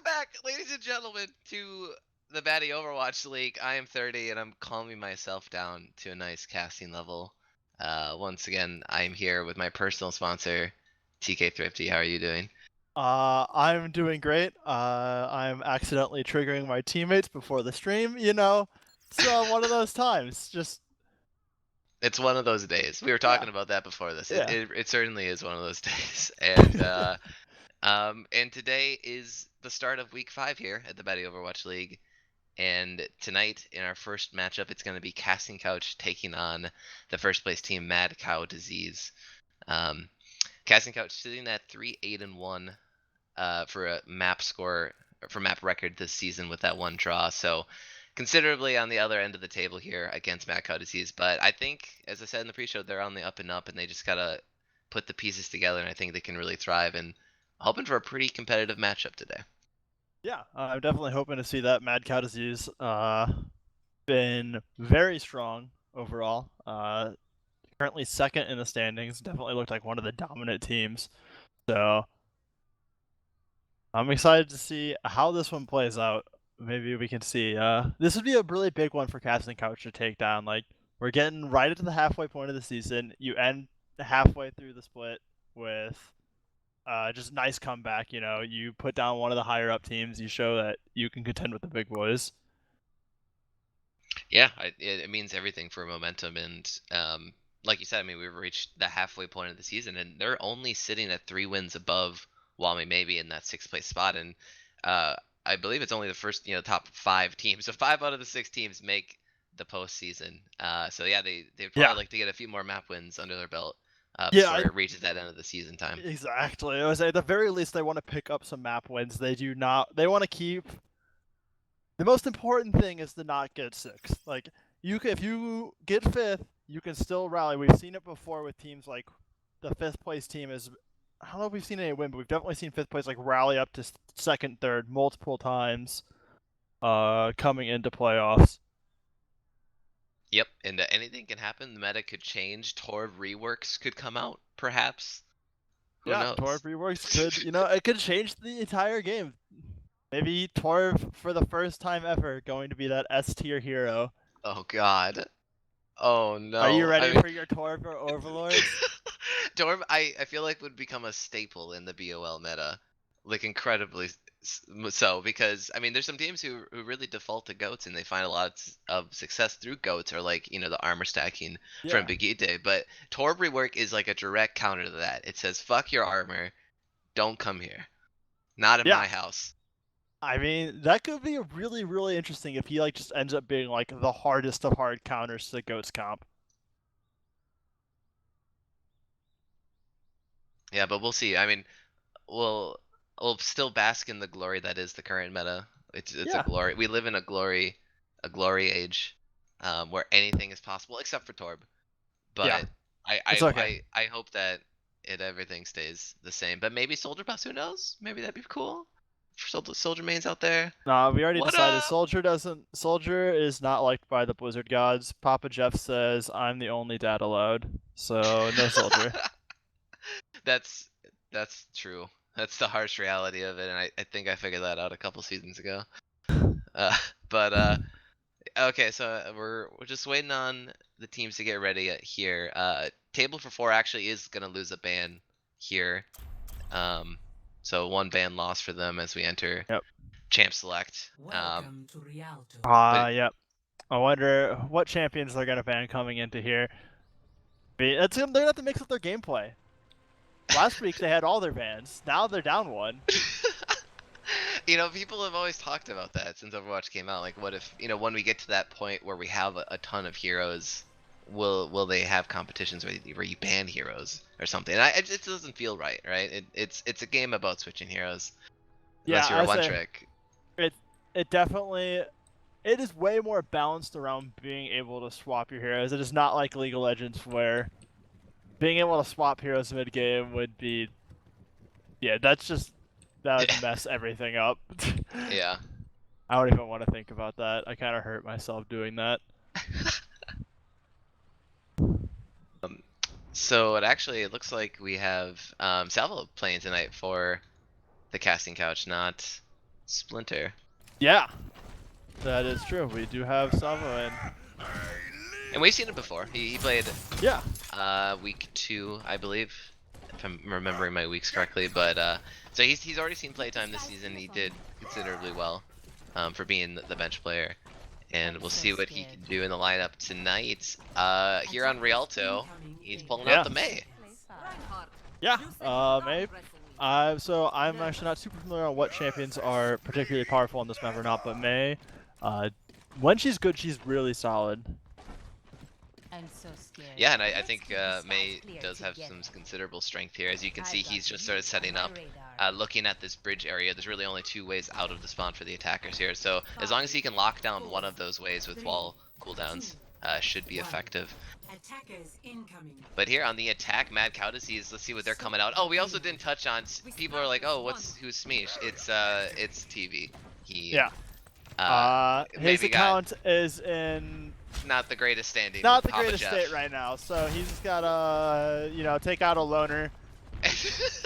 back, ladies and gentlemen, to the Batty Overwatch League. I am 30, and I'm calming myself down to a nice casting level. Once again, I'm here with my personal sponsor, TK Thrifty. How are you doing? I'm doing great. I'm accidentally triggering my teammates before the stream, It's one of those times. Just It's one of those days. We were yeah, talking about that before this. It, yeah. it, it certainly is one of those days. And today is the start of week 5 here at the Batty Overwatch League. And tonight, in our first matchup, it's going to be Casting Couch taking on the first place team, Mad Cow Disease. Casting Couch sitting at 3-8-1 for a map score, for map record this season with that one draw. So considerably on the other end of the table here against Mad Cow Disease. But I think, as I said in the pre-show, they're on the up and up, and they just got to put the pieces together, and I think they can really thrive. And hoping for a pretty competitive matchup today. Yeah, I'm definitely hoping to see that. Mad Cow Disease been very strong overall. Currently second in the standings. Definitely looked like one of the dominant teams. So I'm excited to see how this one plays out. Maybe we can see. This would be a really big one for Casting Couch to take down. Like, we're getting right into the halfway point of the season. You end halfway through the split with just nice comeback. You put down one of the higher up teams. You show that you can contend with the big boys. Yeah, it means everything for momentum. And like you said, I mean, we've reached the halfway point of the season, and they're only sitting at 3 wins above Wami maybe in that 6th place spot. And I believe it's only the first, top 5 teams. So 5 out of the 6 teams make the postseason. So yeah, they'd Yeah, probably like to get a few more map wins under their belt yeah, before it reaches that end of the season time. exactly. I was at the very least they want to pick up some map wins. They do not. They want to keep. The most important thing is to not get sixth. Like if you get fifth, you can still rally. We've seen it before with teams like the fifth place team is. I don't know if we've seen any win, but we've definitely seen fifth place like rally up to second, third multiple times. Coming into playoffs. Yep, and anything can happen. The meta could change. Torv reworks could come out, perhaps. Who Yeah, knows? Torv reworks could, it could change the entire game. Maybe Torv, for the first time ever, going to be that S tier hero. Oh God. Oh Are you no. I ready mean, for your Torv overlords? Dorm, I feel like would become a staple in the BOL meta, like incredibly so. Because I mean, there's some teams who really default to goats and they find a lot of success through goats, or like the armor stacking from Yeah. Brigitte. But Torb rework is like a direct counter to that. It says fuck your armor, don't come here, not in Yeah. my house. I mean, that could be really, really interesting if he just ends up being like the hardest of hard counters to Goats comp. Yeah, but we'll see. I mean, we'll we'll still bask in the glory that is the current meta. It's a Yeah. glory. We live in a glory age, where anything is possible except for Torb. Yeah. But I It's I okay. I, I hope that everything stays the same. But maybe Soldier Pass. Who knows? Maybe that'd be cool for soldier mains out there. Nah, we already What decided up? Soldier is not liked by the Blizzard gods. Papa Jeff says I'm the only dad allowed. So no Soldier. that's that's true. That's the harsh reality of it, and I think I figured that out a couple seasons ago. Uh, but okay, so we're just waiting on the teams to get ready here. Table for 4 actually is gonna lose a ban here. So 1 ban loss for them as we enter Yep. champ select. Welcome to Rialto. But Yep. I wonder what champions they're gonna ban coming into here. They're gonna have to mix up their gameplay. Last week they had all their bans. Now they're down one. people have always talked about that since Overwatch came out. Like, what if when we get to that point where we have a ton of heroes, will they have competitions where you ban heroes or something? And it just doesn't feel right, right? It's a game about switching heroes, Yeah, unless you're a I one say trick. it definitely it is way more balanced around being able to swap your heroes. It is not like League of Legends where being able to swap heroes mid game would be that would mess everything up. Yeah. I don't even want to think about that. I kind of hurt myself doing that. So it looks like we have Salvo playing tonight for the casting couch, not Splinter. Yeah, that is true. We do have Salvo in. And we've seen it before. He played Yeah. week 2, I believe, if I'm remembering my weeks correctly. But so he's already seen playtime this season. He did considerably well for being the bench player, and we'll see what he can do in the lineup tonight. Here on Rialto, he's pulling out the Mei. Yeah. Maybe. So I'm actually not super familiar on what champions are particularly powerful on this map or not, but Mei, when she's good, she's really solid. I'm so scared. Yeah, and I think Mei does have some considerable strength here. As you can see, he's just sort of setting up, looking at this bridge area. There's really only 2 ways out of the spawn for the attackers here. So as long as he can lock down one of those ways with wall cooldowns, should be effective. Attackers incoming. But here on the attack, Mad Cow Disease, let's see what they're coming out. Oh, we also didn't touch on. People are like, oh, who's Smeesh? It's TV. He His account is in not the greatest standing. not the Papa greatest Jeff. state right now, so he's just gotta take out a loner.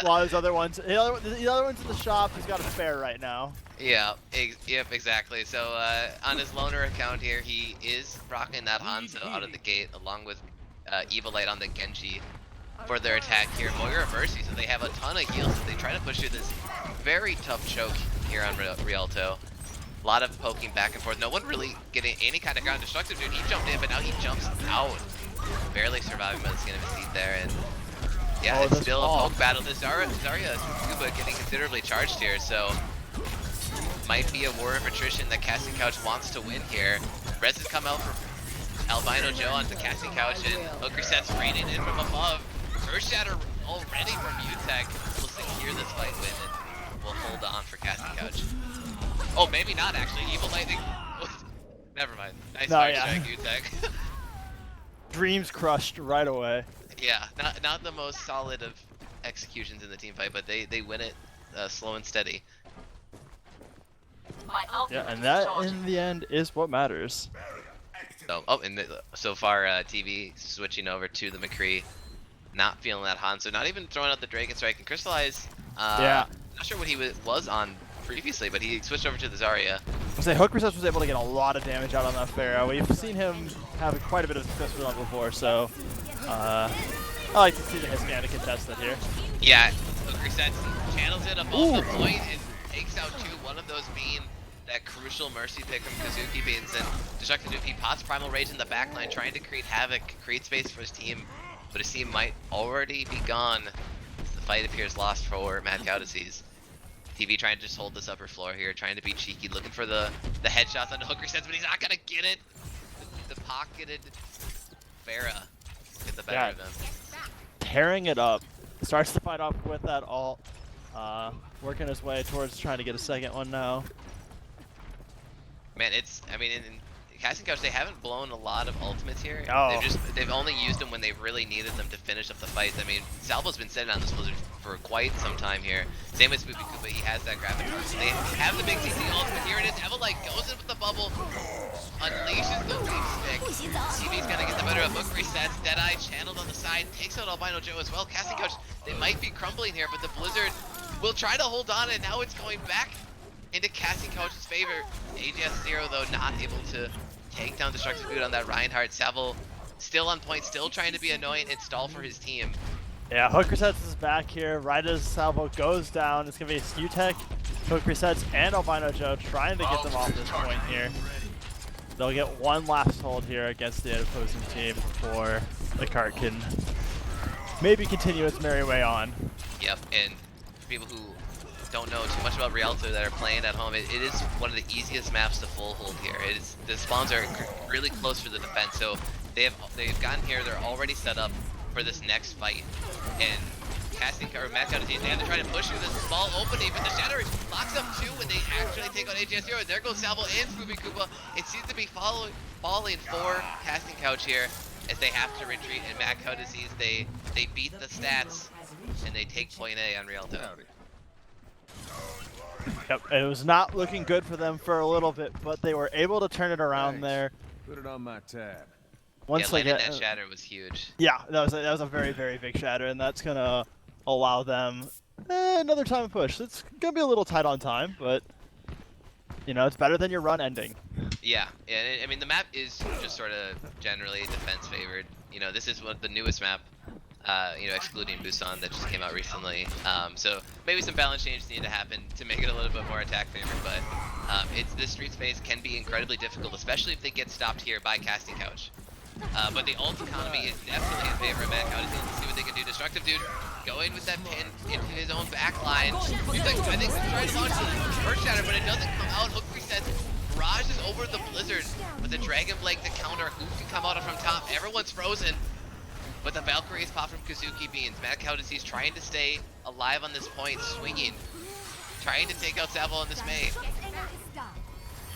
While his other ones, the other one's in the shop. He's got a spare right now. Yeah, yep, exactly. So on his loner account here, he is rocking that Hanzo out of the gate, along with Evil Light on the Genji for their attack here. Moira Mercy, so they have a ton of heals as they try to push through this very tough choke here on Rialto. A lot of poking back and forth. No one really getting any kind of ground destructive, dude. He jumped in, but now he jumps out. Barely surviving by the skin of his teeth there, and yeah, it's still a poke battle. This Zarya Scuba getting considerably charged here, so might be a war of attrition that Casting Couch wants to win here. Res has come out for Albino Joe onto the Casting Couch, and Hooker Set's raining in from above. First shatter already from UTech. We'll secure this fight win, and we'll hold on for Casting Couch. Oh, maybe not actually. Evil Lightning. Never mind. Nice fire strike, UTech. Dreams crushed right away. Yeah, not the most solid of executions in the team fight, but they win it slow and steady. Yeah, and that in the end is what matters. So, so far TV switching over to the McCree, not feeling that Hanzo, not even throwing out the Dragon Strike and Crystallize. Yeah. Not sure what he was on previously, but he switched over to the Zarya. I say Hooker was able to get a lot of damage out on that Pharaoh. We've seen him have quite a bit of success with him before, so I like to see the Hispanic contest that here. Yeah, Hooker sets channels it above the point and takes out 2. One of those being that crucial Mercy pick from Kazuki Beans, and Destructive Nuke. He pots Primal Rage in the backline, trying to create havoc, create space for his team, but his team might already be gone. The fight appears lost for Mad Cow Disease. TV trying to just hold this upper floor here, trying to be cheeky, looking for the headshots on the Hooker sets, but he's not gonna get it. The pocketed Farah get the better of him. Tearing it up. Starts to fight off with that ult. Working his way towards trying to get a second one now. Man, I mean, in Casting Couch, they haven't blown a lot of ultimates here. Oh. They've only used them when they really needed them to finish up the fight. I mean, Salvo's been sitting on this Blizzard for quite some time here. Same with Spoopy Koopa, he has that gravitas. They have the big CC ultimate here. It is Evelite goes in with the bubble, unleashes the weak stick. TV's gonna get the better of Book resets. Deadeye channeled on the side, takes out Albino Joe as well. Casting Couch, they might be crumbling here, but the Blizzard will try to hold on, and now it's going back into Casting Couch's favor. AGS 0 though not able to take down Destructive Boot on that Reinhardt. Salvo still on point, still trying to be annoying and stall for his team. Yeah, Hook resets is back here. Right as Salvo goes down, it's gonna be UTech, Hook resets, and Albino Joe trying to get them off this point here. They'll get one last hold here against the opposing team before the cart can maybe continue its merry way on. Yep, and for people who don't know too much about Rialto that are playing at home, it is one of the easiest maps to full hold here. The spawns are really close for the defense, so they've gotten here, they're already set up for this next fight. And Mad Cow Disease, they have to try to push through this small opening, but the Shatter locks up 2 when they actually take out AGS 0. There goes Salvo and Spoopy Koopa. It seems to be falling for Casting Couch here as they have to retreat, and Mad Cow Disease, they beat the stats and they take point A on Rialto. Yep, it was not looking good for them for a little bit, but they were able to turn it around there. Put it on my tab. Once they get that shatter was huge. Yeah, that was a very, very big shatter, and that's gonna allow them another time push. It's gonna be a little tight on time, but You know, it's better than your run ending. Yeah, and I mean the map is just sort of generally defense favored. You know, this is one of the newest map, you know, excluding Busan that just came out recently. So maybe some balance changes need to happen to make it a little bit more attack favored. But this street space can be incredibly difficult, especially if they get stopped here by Casting Couch. But the ult economy is definitely in favor of Mad Cow. Let's see what they can do. Destructive Dude going with that pin into his own back line. He's like, I think he's trying to launch the Earth Shatter, but it doesn't come out. Hook resets. Barrage is over the Blizzard, but the Dragon Blade to counter. Who can come out from top? Everyone's frozen. But the Valkyrie is popped from Kazuki Beans. Mad Cow Disease trying to stay alive on this point, swinging. Trying to take out Savile in this May.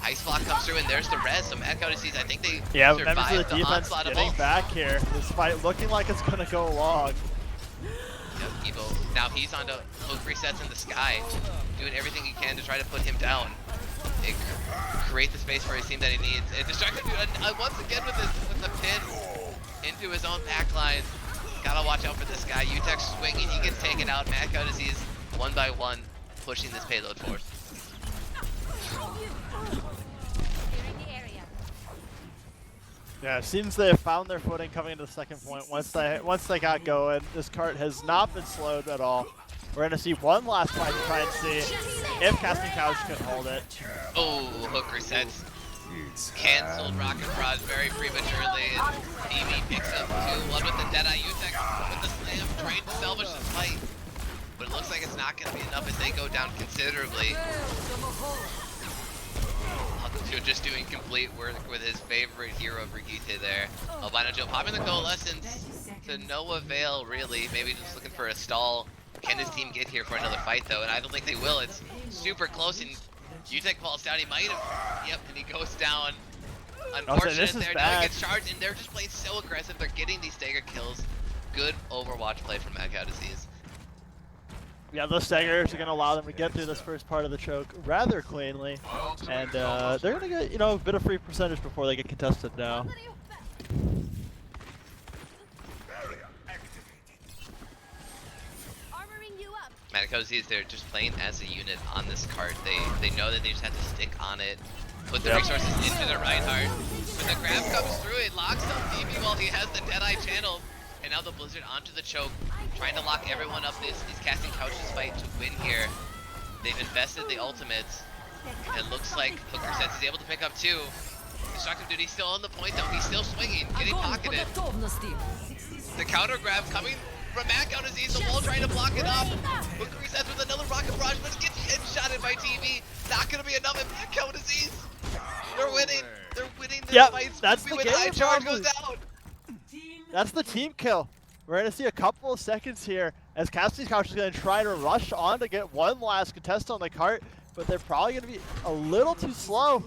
Ice Block comes through, and there's the res. So Mad Cow Disease, I think they members of the defense getting back here. This fight looking like it's gonna go long. Yep, Evo. Now he's on to Hook resets in the sky, doing everything he can to try to put him down. And create the space for his team that he needs. And Destructive Dude once again with the pin into his own backline. Gotta watch out for this guy. Utek swinging, he gets taken out. Mad Cow Disease one by one pushing this payload forward. Yeah, it seems they have found their footing coming into the second point. Once they got going, this cart has not been slowed at all. We're gonna see one last fight to try and see if Casting Couch can hold it. Oh, Hook resets. Cancelled Rocket Barrage very prematurely. TV picks up 2-1 with the Deadeye. Utek with the slam, trying to salvage this fight. But it looks like it's not gonna be enough as they go down considerably. Just doing complete work with his favorite hero, Brigitte there. Albino Joe popping the Coalescence to no avail, really. Maybe just looking for a stall. Can his team get here for another fight, though? And I don't think they will. It's super close, and Utek falls down. He might have. Yep, and he goes down. Unfortunate there. Now he gets charged, and they're just playing so aggressive. They're getting these stagger kills. Good Overwatch play from Mad Cow Disease. Yeah, those staggers are going to allow them to get through this first part of the choke rather cleanly. And they're going to get, you know, a bit of free percentage before they get contested now. Mad Cow Disease, they're just playing as a unit on this cart. They know that they just have to stick on it, put the resources into the Reinhardt. When the grab comes through, it locks up DB while he has the Deadeye channel. And now the Blizzard onto the choke, trying to lock everyone up. This is Casting Couch's fight to win here. They've invested the ultimates. It looks like Hook resets. He's able to pick up 2. Destructive Dude, he's still on the point though. He's still swinging, getting pocketed. The counter grab coming from Mad Cow Disease. The wall trying to block it off. Hook resets with another rocket barrage, but it gets headshotted by TV. Not gonna be enough. And Mad Cow Disease, they're winning. They're winning this fight. That's the when game. high charge goes down. That's the team kill. We're going to see a couple of seconds here as Casting Couch is going to try to rush on to get one last contest on the cart, but they're probably going to be a little too slow.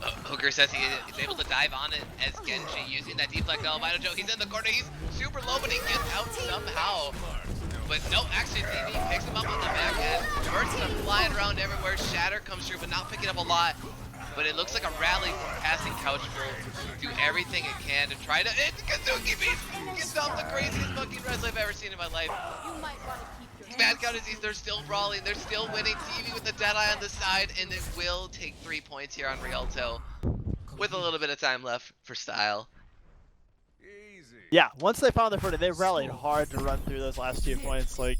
Hooker says he's able to dive on it as Genji using that deflect. Albino Joe, he's in the corner, he's super low, but he gets out somehow. But no, actually TV picks him up on the back end. Bursts are flying around everywhere. Shatter comes through, but not picking up a lot. But it looks like a rally from Casting Couch will do everything it can to try to. It's Kazuki Beast! Gets off the craziest fucking res I've ever seen in my life. Mad Cow Disease, they're still brawling, they're still winning. TV with the Deadeye on the side, and it will take 3 points here on Rialto with a little bit of time left for style. Yeah, once they found their footing, they rallied hard to run through those last 2 points. Like,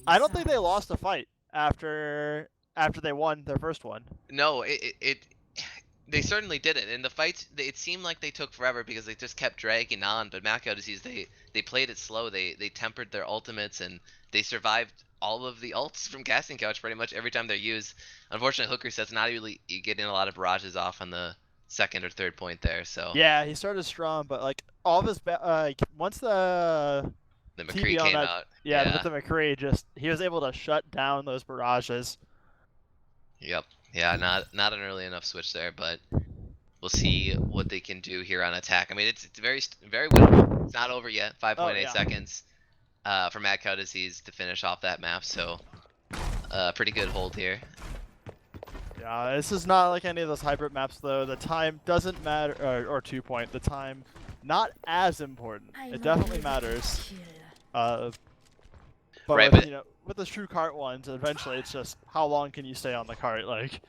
I don't think they lost a fight after they won their first one. No, they certainly didn't. In the fights, it seemed like they took forever because they just kept dragging on. But Mad Cow Disease, they played it slow. They tempered their ultimates, and they survived all of the ults from Casting Couch pretty much every time they're used. Unfortunately, Hooker Set's not really getting a lot of barrages off on the second or third point there. So yeah, he started strong, but like all of his once the McCree came out. Yeah, with the McCree, he was able to shut down those barrages. Yep. Yeah, not an early enough switch there, but we'll see what they can do here on attack. I mean, it's very winnable. It's not over yet. 5.8 seconds for Mad Cow Disease to finish off that map, so pretty good hold here. Yeah, this is not like any of those hybrid maps though. The time doesn't matter, or 2 point. The time not as important. It definitely matters. But Right, with, but with the true cart ones, eventually it's just how long can you stay on the cart? Like,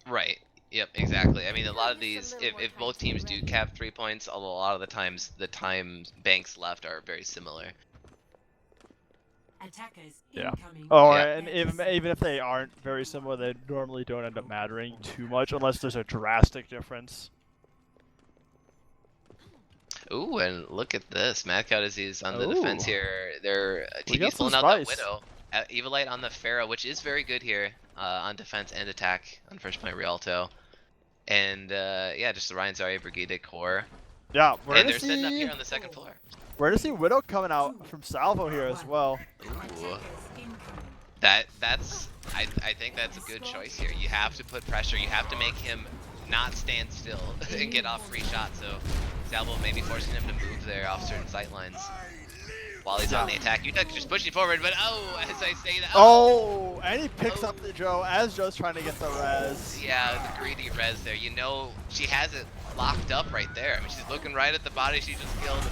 right. Yep, exactly. I mean, a lot of these, if both teams do cap 3 points, a lot of the times the time banks left are very similar. Attackers Yeah. incoming. oh, Yeah. and even if they aren't very similar, they normally don't end up mattering too much unless there's a drastic difference. Ooh, and look at this. Mad Cow Disease on the defense Ooh. here. They're We got TV's some pulling out that spice. Widow. Evilite on the Pharaoh, which is very good here on defense and attack on first point Rialto. And yeah, just the Ryan Zarya Brigade core. Yeah, And they're setting up here on the second floor. we're gonna see Widow coming out from Salvo here as well. Ooh. That's I think that's a good choice here. You have to put pressure. You have to make him not stand still and get off free shots. So Salvo may be forcing him to move there off certain sight lines while he's on the attack. Utah just pushing forward, but oh, as I say that. Oh, and he picks up the Joe as Joe's trying to get the res. Yeah, the greedy res there. You know, she has it locked up right there. I mean, she's looking right at the body she just killed.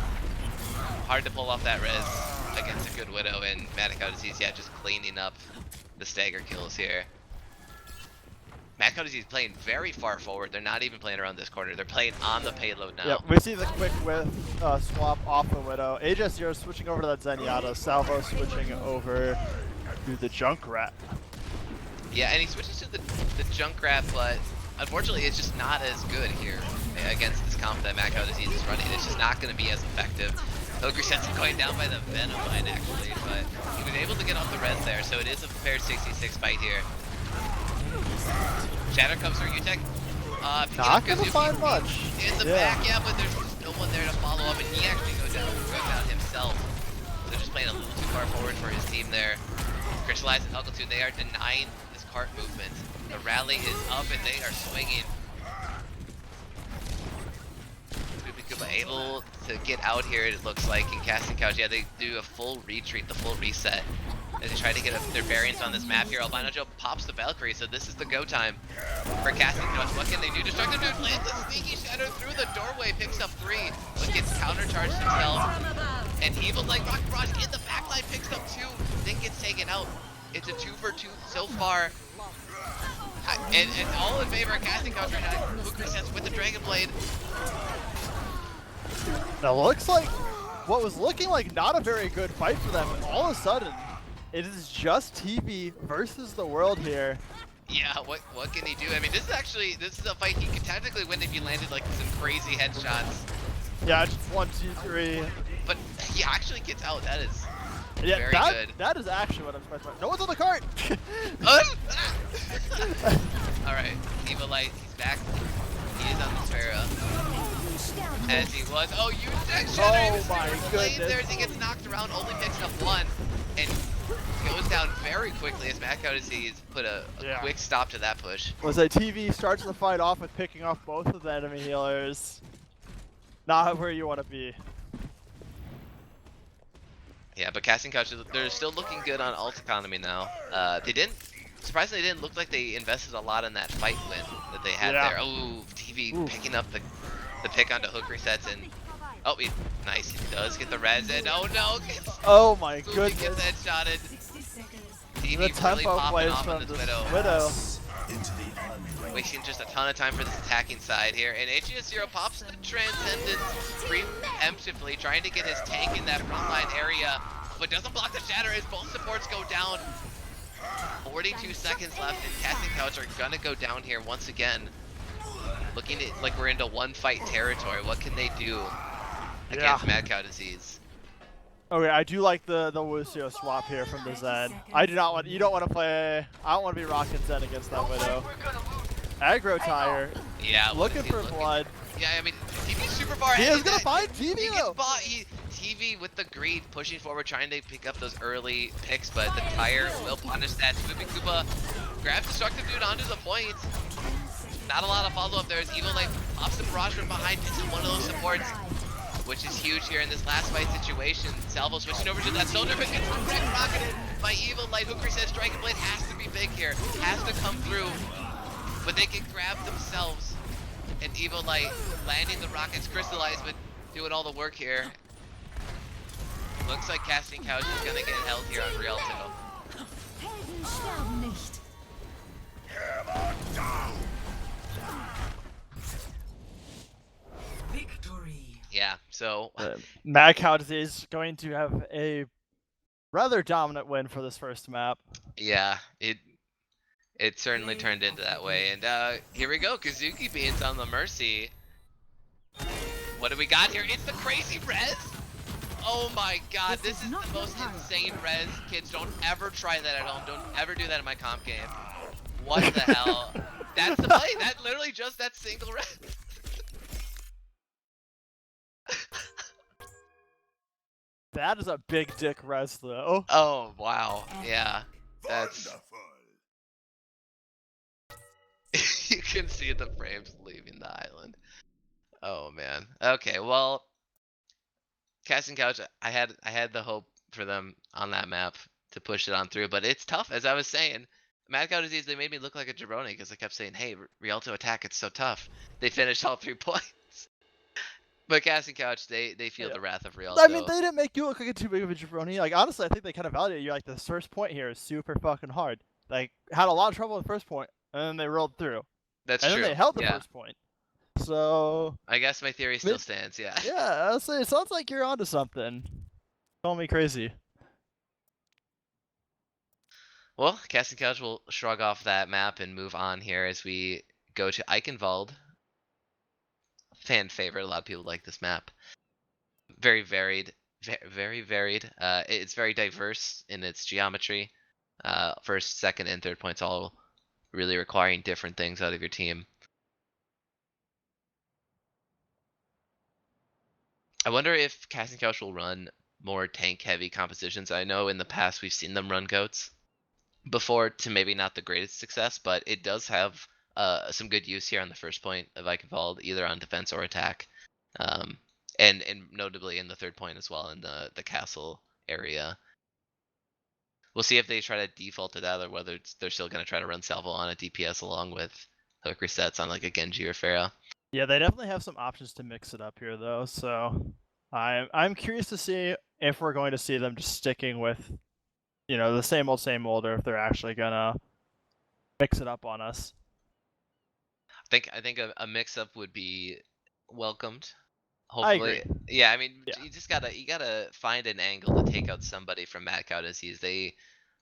Hard to pull off that res against a good Widow, and Mad Cow Disease, yeah, just cleaning up the stagger kills here. Mad Cow Disease playing very far forward. They're not even playing around this corner. They're playing on the payload now. Yeah, we see the quick whiff swap off the Widow. AJ0 switching over to that Zenyatta. Salvo switching over to the Junkrat. Yeah, and he switches to the Junkrat, but unfortunately it's just not as good here against this comp that Mad Cow Disease is running. It's just not going to be as effective. Ogre sets him going down by the Venom Mine actually, but he was able to get off the res there, so it is a fair 66 fight here. Shatter comes through Utek. Not gonna find much. In the back, yeah, but there's just no one there to follow up, and he actually goes down himself. They're just playing a little too far forward for his team there. Crystallize and Huckle 2, they are denying this cart movement. The rally is up and they are swinging. Kuba able to get out here, it looks like, in Casting Couch. Yeah, they do a full retreat, the full reset, as they try to get their bearings on this map here. Albino Joe pops the Valkyrie, so this is the go time for Casting Couch. What can they do? Destructive Dude lands a sneaky shadow through the doorway, picks up 3, but gets countercharged himself. And Evil like Rock Barrage in the backline picks up 2, then gets taken out. It's a 2 for 2 so far. And all in favor of Casting Couch right now. Hook resets with the Dragon Blade. Now looks like what was looking like not a very good fight for them, and all of a sudden, it is just TV versus the world here. Yeah, what can he do? I mean, this is a fight he could technically win if he landed like some crazy headshots. Yeah, just 1, 2, 3. But he actually gets out. That is Yeah, very good. that is actually what I'm expecting. No one's on the cart. All right, Evilite, he's back. He is on the Pharaoh. As he was. Oh, you Oh my goodness. there as he gets knocked around, only picks up 1, and goes down very quickly as Mad Cow Disease put a quick stop to that push. Was that TV starts the fight off with picking off both of the enemy healers. Not where you want to be. Yeah, but Casting Couch, they're still looking good on ult economy now. Surprisingly, they didn't look like they invested a lot in that fight win that they had there. Oh, TV picking up the pick onto hook resets, and oh, nice. He does get the res, and oh no, oh my Spooky goodness. gets headshotted. TV The really tempo popping plays off from on this this Widow. Wasting Just a ton of time for this attacking side here, and HGS0 pops the Transcendence preemptively, trying to get his tank in that frontline area, but doesn't block the shatter as both supports go down. 42 seconds left, and Casting Couch are gonna go down here once again. Looking at like we're into one fight territory. What can they do against Mad Cow Disease? Okay, I do like the Lucio swap here from the Zen. I do not want, you don't want to play, I don't want to be rocking Zen against that Widow. Aggro tire. Yeah, looking for blood. Yeah, I mean, TV's super far He ahead. is gonna find TV though. TV with the greed, pushing forward, trying to pick up those early picks, but the tire will punish that. Swooping Koopa grabs Destructive Dude onto the point. Not a lot of follow-up there as Evil Light pops the barrage from behind into one of those supports, which is huge here in this last fight situation. Salvo switching over to that soldier, but gets rocketed by Evil Light. Hooker says Dragon Blade has to be big here, has to come through, but they can grab themselves. And Evil Light landing the rockets, crystallized, but doing all the work here. Looks like Casting Couch is gonna get held here on Rialto. Helden sterben nicht. Victory. Yeah, so Mad Cow Disease is going to have a rather dominant win for this first map. yeah, it certainly turned into that way. And here we go, Kazuki Beans on the Mercy. What do we got here? It's the crazy res. Oh my god, this is the most insane res. Kids, don't ever try that at home. Don't ever do that in my comp game. What the hell? That's the play. That literally just that single res. That is a big dick res though. Oh wow, yeah. That's you can see the frames leaving the island. Oh man. Okay, well, Casting Couch, I had the hope for them on that map to push it on through, but it's tough. As I was saying, Mad Cow Disease, they made me look like a jabroni because I kept saying, "Hey, Rialto attack, it's so tough." They finished all 3 points. But Casting Couch, they feel the wrath of Rialto. I mean, they didn't make you look like too big of a jabroni. Like honestly, I think they kind of validated you. Like this first point here is super fucking hard. Like had a lot of trouble in the first point, and then they rolled through. That's and true. then they held the yeah. first point. So I guess my theory still stands. Yeah. yeah, I'll say it sounds like you're onto something. Call me crazy. Well, Casting Couch will shrug off that map and move on here as we go to Eichenwald. Fan favorite. A lot of people like this map. Very varied. Very varied. It's very diverse in its geometry. First, second, and third points all really requiring different things out of your team. I wonder if Casting Couch will run more tank-heavy compositions. I know in the past we've seen them run goats before to maybe not the greatest success, but it does have some good use here on the first point of Eichenwald, either on defense or attack, and notably in the third point as well in the castle area. We'll see if they try to default to that or whether they're still going to try to run Salvo on a DPS along with hook resets on like a Genji or Pharah. Yeah, they definitely have some options to mix it up here though. So I'm curious to see if we're going to see them just sticking with, you know, the same old, or if they're actually gonna mix it up on us. I think a mix up would be welcomed. Hopefully. I agree. Yeah, I mean, you just gotta find an angle to take out somebody from Mad Cow Disease. They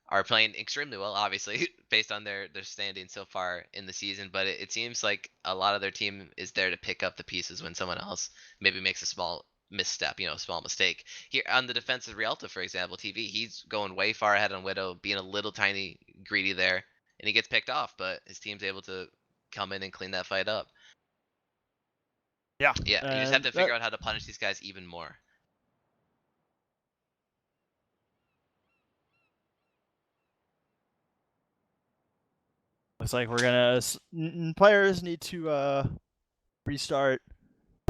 are playing extremely well, obviously, based on their standing so far in the season. But it seems like a lot of their team is there to pick up the pieces when someone else maybe makes a small misstep, you know, a small mistake. Here on the defense of Rialto, for example, TV, he's going way far ahead on Widow, being a little tiny greedy there, and he gets picked off. But his team's able to come in and clean that fight up. Yeah. Yeah, you just have to figure out how to punish these guys even more. Looks like we're gonna players need to restart,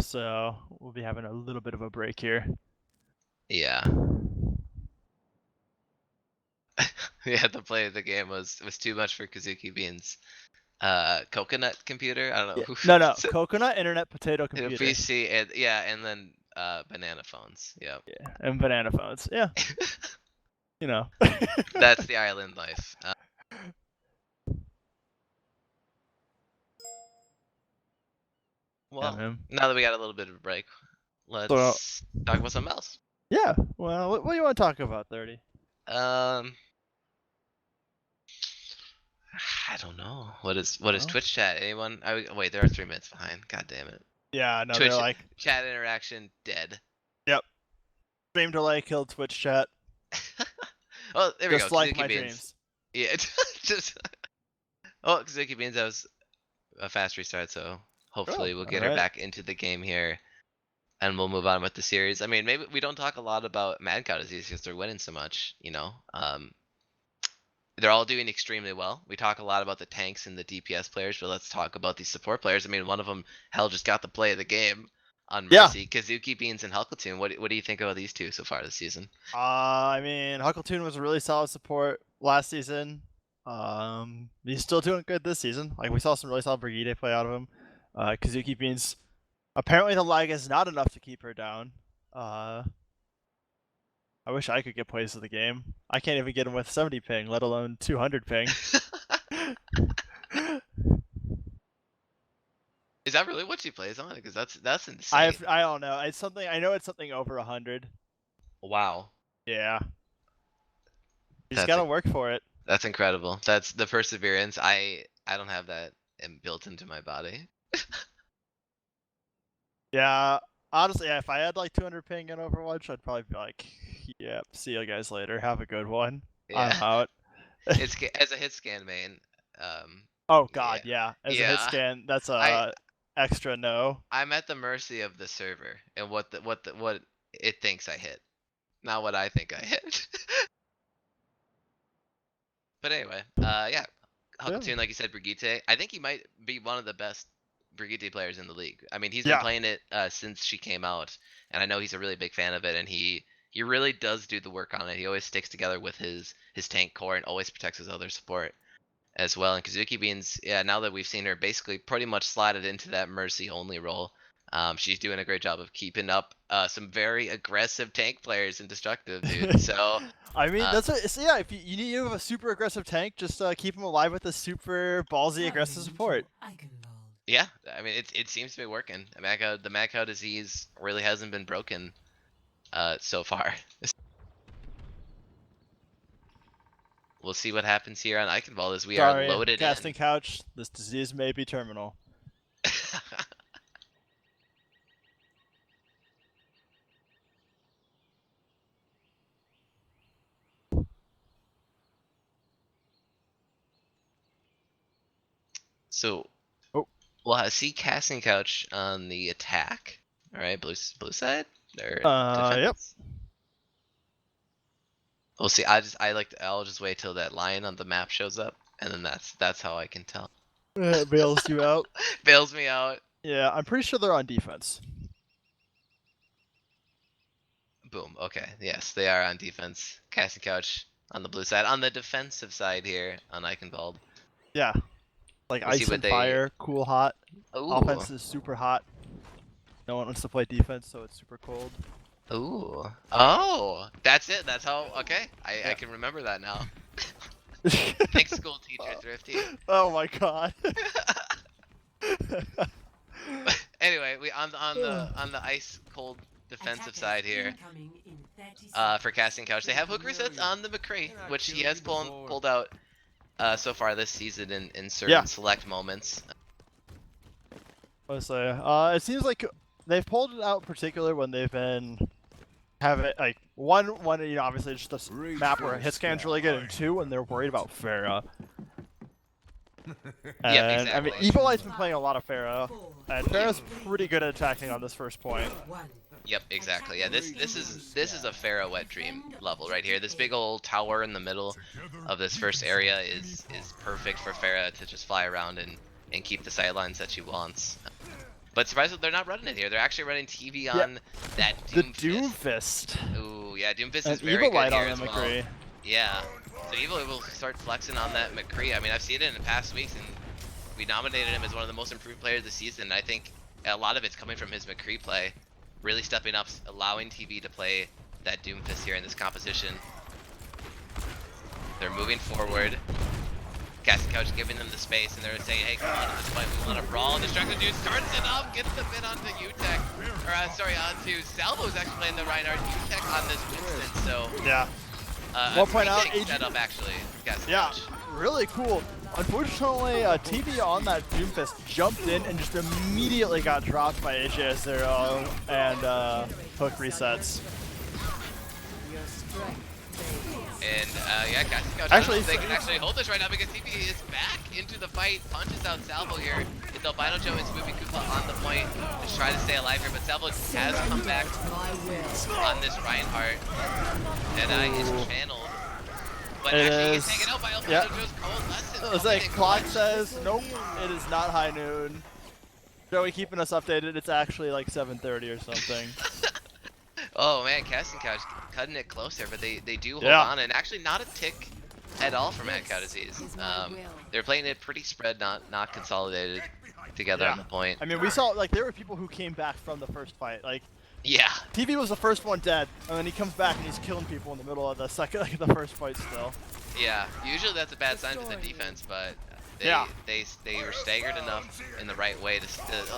so we'll be having a little bit of a break here. Yeah. Yeah, the play of the game was too much for Kazuki Beans. Coconut computer? I don't know. Yeah. No, coconut internet potato computer. PC and yeah, and then banana phones. Yep. Yeah, and banana phones. Yeah. You know. That's the island life. Well, now that we got a little bit of a break, let's talk about something else. Yeah. Well, what do you want to talk about, 30? I don't know. What is Twitch chat? Anyone? Wait, there are 3 minutes behind. God damn it. Yeah, no, Twitch they're like chat interaction dead. Yep. Stream delay killed Twitch chat. Oh, there we go. Just like Kazuki my Beans. dreams. Yeah, just. Oh, Kazuki Beans, that was a fast restart, so hopefully we'll get her back into the game here, and we'll move on with the series. I mean, maybe we don't talk a lot about Mad Cow Disease because they're winning so much, you know. They're all doing extremely well. We talk a lot about the tanks and the DPS players, but let's talk about these support players. I mean, one of them, hell, just got the play of the game on Mercy. Yeah. Kazuki Beans and Huckleton. What do you think about these two so far this season? I mean, Huckleton was a really solid support last season. He's still doing good this season. Like, we saw some really solid Brigide play out of him. Kazuki Beans, apparently the lag is not enough to keep her down. I wish I could get plays of the game. I can't even get him with 70 ping, let alone 200 ping. Is that really what she plays on? Because that's insane. I don't know. It's something I know. It's something over 100. Wow. Yeah. You just That's gotta work for it. That's incredible. That's the perseverance. I don't have that built into my body. Yeah. Honestly, yeah, if I had like 200 ping in Overwatch, I'd probably be like, "Yep, see you guys later. Have a good one. I'm Yeah. out." It's as a hit scan main. Oh God, yeah. As a hit Yeah. scan, that's I a extra no. I'm at the mercy of the server and what it thinks I hit, not what I think I hit. But anyway, yeah, Yeah. Huckleton, like you said, Brigitte. I think he might be one of the best Brigitte players in the league. I mean, he's been Yeah. playing it since she came out, and I know he's a really big fan of it. And he really does do the work on it. He always sticks together with his tank core and always protects his other support as well. And Kazuki Beans, yeah, now that we've seen her basically pretty much slotted into that mercy only role, she's doing a great job of keeping up some very aggressive tank players in destructive, dude. So I mean, uh, that's so yeah. If you need a super aggressive tank, just keep him alive with a super ballsy aggressive support. yeah, I mean it seems to be working. The mad cow disease really hasn't been broken so far. We'll see what happens here on Eichenwald as we are Sorry, loaded casting in. couch. This disease may be terminal. So Oh. we'll see casting couch on the attack. All right, blue side or Yep. defense. We'll see. I'll just wait till that line on the map shows up, and then that's how I can tell. It bails you out. Bails me out. Yeah, I'm pretty sure they're on defense. Boom. Okay. Yes, they are on defense. Casting couch on the blue side. On the defensive side here on Eichenwald. Yeah. Like We'll see ice what and they- fire, cool hot. Ooh. Offense is super hot. No one wants to play defense, so it's super cold. Ooh. Oh, that's it. That's how. Okay, I Yeah. can remember that now. Thanks, school teacher Thrifty. Oh my god. Anyway, we on the ice cold defensive side here. For casting couch, they have hook resets on the McCree, which he has pulled out so far this season in certain select moments. Let's say, it seems like they've pulled it out particularly when they've been have it like one you know, obviously it's just a map where hit scan's really good, and two when they're worried about Pharah. Yeah, And exactly. I mean, Evilite's been playing a lot of Pharah, and Pharah's pretty good at attacking on this first point. Yep, exactly. Yeah, this is a Pharaoh wet dream level right here. This big old tower in the middle of this first area is perfect for Pharah to just fly around and keep the sightlines that she wants. But surprisingly, they're not running it here. They're actually running TV on that Doomfist. Ooh, yeah, Doomfist And is very good Evilite here on as the well. McCree. Yeah, so Evil will start flexing on that McCree. I mean, I've seen it in the past weeks, and we nominated him as one of the most improved players this season. I think a lot of it's coming from his McCree play, really stepping up, allowing TV to play that Doomfist here in this composition. They're moving forward. Casting couch giving them the space, and they're saying, "Hey, come on to this fight. We want to brawl." Destructive dude starts it up, gets the bit onto UTech, or sorry, onto Salvo's actually playing the Reinhardt UTech on this Winston. So Yeah. We'll point out, setup actually. Casting Yeah, couch. really cool. Unfortunately, TV on that Doomfist jumped in and just immediately got dropped by AJ0 and hook resets. And yeah, Casting couch. Actually, they can actually hold this right now because TV is back into the fight, punches out Salvo here. It's Albino Joe and Swoopy Koopa on the point to try to stay alive here, but Salvo has come back on this Reinhardt. Deadeye is channeled. But It actually, he is- gets taken out by Albino yeah. Joe's Coalescence. It's like clock says, nope, it is not high noon. Joey keeping us updated, it's actually like 7:30 or something. Oh man, Casting Couch cutting it close there, but they do hold Yeah. on, and actually not a tick at all for Mad Cow Disease. They're playing it pretty spread, not consolidated together on the point. I mean, we saw, like, there were people who came back from the first fight. Like, Yeah. TV was the first one dead, and then he comes back and he's killing people in the middle of the the first fight still. Yeah. Usually that's a bad sign for the defense, but they Yeah. they were staggered enough in the right way to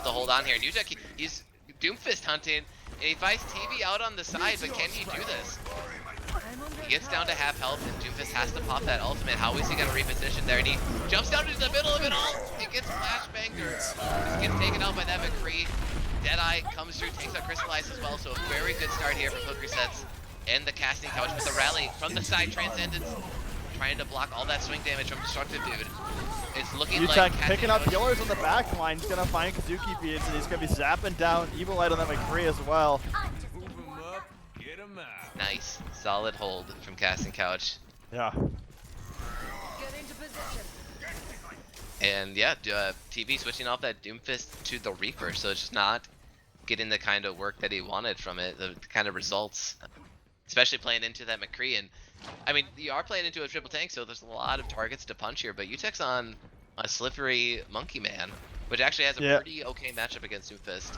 hold on here. And Utek, he's Doomfist hunting, and he fights TV out on the side, but can he do this? He gets down to half health, and Doomfist has to pop that ultimate. How is he gonna reposition there? And he jumps down into the middle of it all. It gets flashbanged, or just gets taken out by that McCree. Deadeye comes through, takes out Crystallize as well, so a very good start here from Hook Resets and the casting couch with the rally from the side. Transcendence trying to block all that swing damage from Destructive Dude. It's looking Utek like picking up healers on the back line. He's gonna find Kazuki beats, and he's gonna be zapping down Evil Light on that McCree as well. Move him up, get him out. Nice, solid hold from casting couch. Yeah. Get into position. And yeah, TV switching off that Doomfist to the Reaper, so it's just not getting the kind of work that he wanted from it, the kind of results. Especially playing into that McCree, and I mean, you are playing into a triple tank, so there's a lot of targets to punch here, but Utek's on a slippery Monkey Man, which actually has a pretty okay matchup against Doomfist.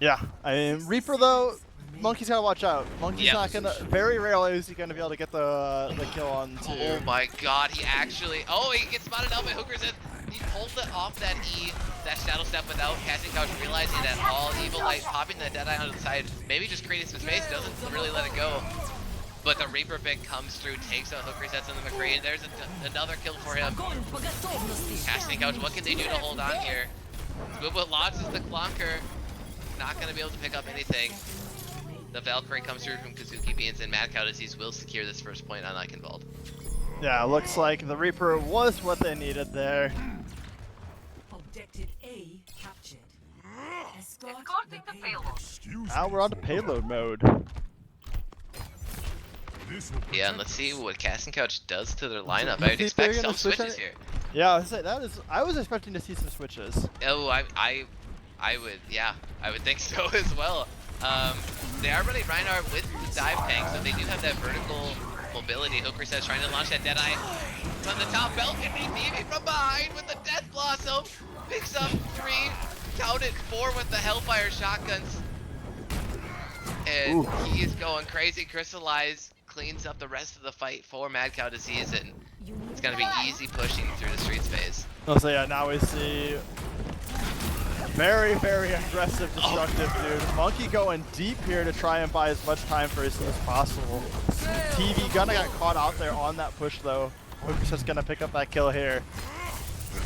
Yeah, I mean, Reaper though, Monkey's gotta watch out. Monkey's not gonna, very rarely is he gonna be able to get the kill on two. Oh my god, he actually, he gets spotted out by Hooker. He pulled it off that E, that Shadow Step without casting couch realizing at all. Evil Light popping that Deadeye onto the side, maybe just creating some space, doesn't really let it go. But the Reaper pick comes through, takes out Hook Resets on the McCree, and there's another kill for him. Casting couch, what can they do to hold on here? Squibble launches the Clonker, not gonna be able to pick up anything. The Valkyrie comes through from Kazuki Beans, and Mad Cow Disease will secure this first point on Eichenwald. Yeah, looks like the Reaper was what they needed there. Objective A captured. Escorting the payload. Now we're on to payload mode. Yeah, and let's see what Casting Couch does to their lineup. I would expect some switches here. Yeah, I was say I was expecting to see some switches. Oh, I would think so as well. They are running Reinhardt with the dive tank, so they do have that vertical mobility. Hooker says trying to launch that Deadeye from the top balcony. Phoebe from behind with the Death Blossom. Picks up 3, counted 4 with the Hellfire shotguns. And he is going crazy. Crystallize cleans up the rest of the fight for Mad Cow Disease, and it's going to be easy pushing through the streets phase. So yeah, now we see very, very aggressive, destructive dude. Monkey going deep here to try and buy as much time for as soon as possible. TV gonna got caught out there on that push though. Hooker's just gonna pick up that kill here.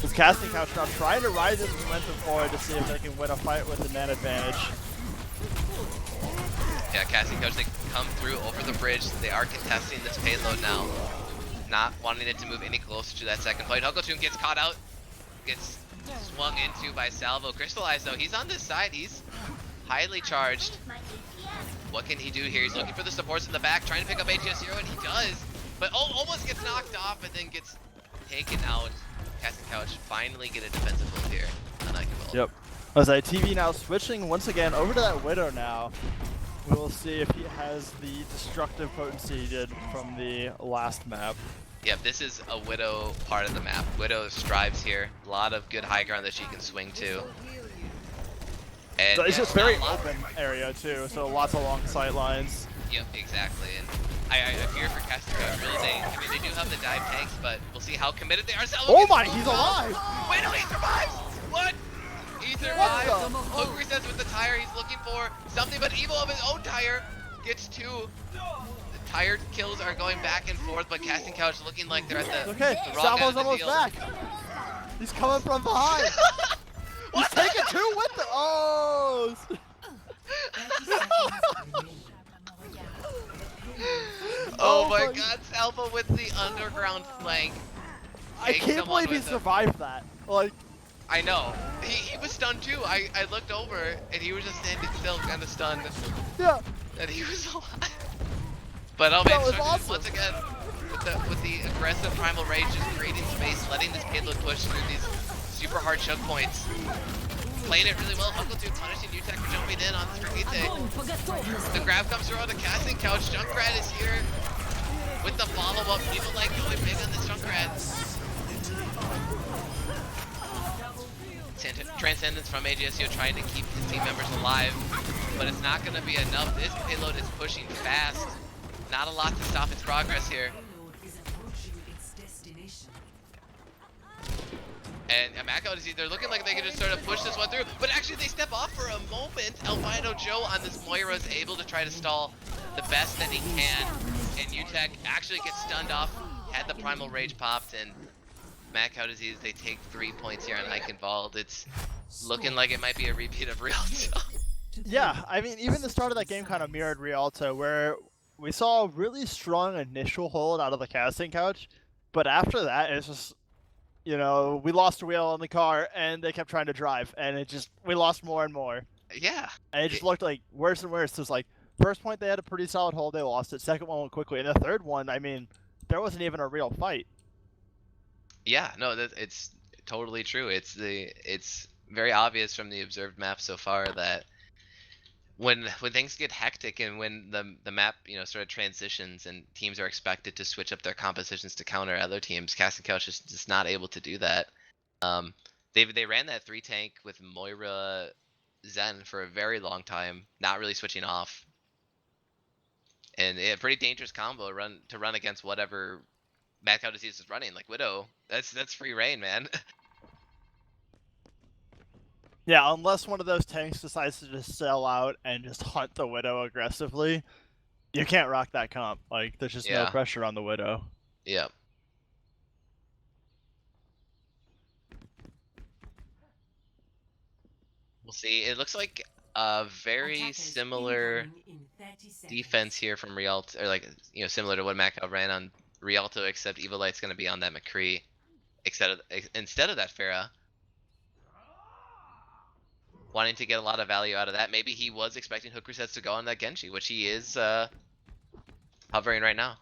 His casting couch now trying to ride this momentum forward to see if they can win a fight with the man advantage. Yeah, casting couch, they come through over the bridge. They are contesting this payload now. Not wanting it to move any closer to that second fight. Huckleton gets caught out. Gets swung into by Salvo. Crystallize though, he's on this side. He's highly charged. What can he do here? He's looking for the supports in the back, trying to pick up ATS0, and he does. But almost gets knocked off and then gets taken out. Casting Couch finally get a defensive move here on Eichenwald. Yep. As TV now switching once again over to that Widow now. We'll see if he has the destructive potency he did from the last map. Yep, this is a Widow part of the map. Widow strives here. A lot of good high ground that she can swing to. And So it's yeah, just very not a lot. open area too, so lots of long sight lines. Yep, exactly. And I fear for Casting Couch, really. They do have the dive tanks, but we'll see how committed they are. Salvo Oh gets my, pulled he's off. alive! Wait, no, he survives! What? He survives. Hook resets with the tire. He's looking for something but evil of his own tire. Gets 2. The tire kills are going back and forth, but Casting Couch looking like they're at the, Okay, the wrong end of Salvo's the almost field. back. He's coming from behind. He's taking 2 with the Oh my god, Salvo with the underground flank. I Take can't someone believe he with him. survived that. Like, I know. He was stunned too. I looked over and he was just standing still, kind of stunned. yeah. And he was alive. But oh That man, was Structures awesome. once again with the aggressive primal rage, just creating space, letting this payload push through these super hard choke points. Playing it really well. Huckleton punishing Utek for jumping in on Strigite. The grab comes through on the casting couch. Junkrat is here with the follow-up. People like going big on this Junkrat. Transcendence from AGSU trying to keep his team members alive, but it's not going to be enough. This payload is pushing fast. Not a lot to stop its progress here. Payload is approaching its destination. And Mako, they're looking like they can just sort of push this one through, but actually they step off for a moment. Albino Joe on this Moira is able to try to stall the best that he can, and UTech actually gets stunned off, had the Primal Rage popped, and Mako Disease, they take 3 points here on Eichenwald. It's looking like it might be a repeat of Rialto. Yeah, I mean, even the start of that game kind of mirrored Rialto, where we saw a really strong initial hold out of the casting couch, but after that, it's just, you know, we lost a wheel on the car, and they kept trying to drive, and we lost more and more. Yeah. And it just looked like worse and worse. So it's like, first point they had a pretty solid hold, they lost it. Second one went quickly, and the third one, I mean, there wasn't even a real fight. Yeah, no, it's totally true. It's very obvious from the observed map so far that when things get hectic and when the map, you know, sort of transitions and teams are expected to switch up their compositions to counter other teams, Casting Couch is just not able to do that. They ran that 3-tank with Moira Zen for a very long time, not really switching off. And a pretty dangerous combo to run against whatever Mad Cow Disease is running, like Widow. That's free reign, man. Yeah, unless one of those tanks decides to just sell out and just hunt the Widow aggressively, you can't rock that comp. Like, there's just no Yeah. pressure on the Widow. Yep. We'll see. It looks like a very Attackers similar incoming in 30 seconds. defense here from Rialto, or like, you know, similar to what Macau ran on Rialto, except Evil Light's going to be on that McCree instead of that Pharah. Wanting to get a lot of value out of that. Maybe he was expecting hook resets to go on that Genji, which he is hovering right now.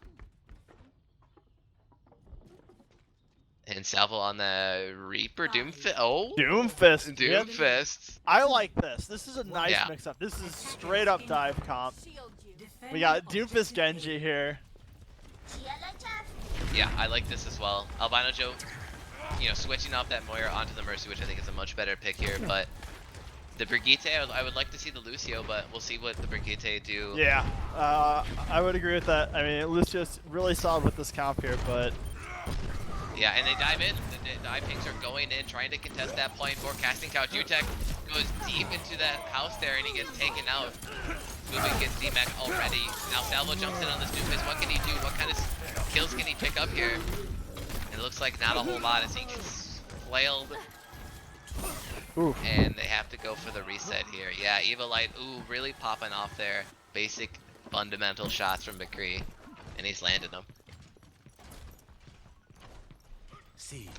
And Salvo on the Reaper Doomfist. Oh, Doomfist. Yeah, Doomfist. I like this. This is a nice Yeah. mix-up. This is straight up dive comp. Defend We got the Doomfist objective Genji here. Yeah, I like this as well. Albino Joe, you know, switching off that Moira onto the Mercy, which I think is a much better pick here. But the Brigitte, I would like to see the Lucio, but we'll see what the Brigitte do. Yeah, I would agree with that. I mean, Lucio's really solid with this comp here, but Yeah, and they dive in. The dive pings are going in, trying to contest that point for Casting Couch. UTech goes deep into that house there, and he gets taken out. Moving gets D-Mac already. Now Salvo jumps in on this Doomfist. What can he do? What kind of kills can he pick up here? It looks like not a whole lot as he gets flailed. oof. And they have to go for the reset here. Yeah, Evil Light, ooh, really popping off there. Basic, fundamental shots from McCree. And he's landed them.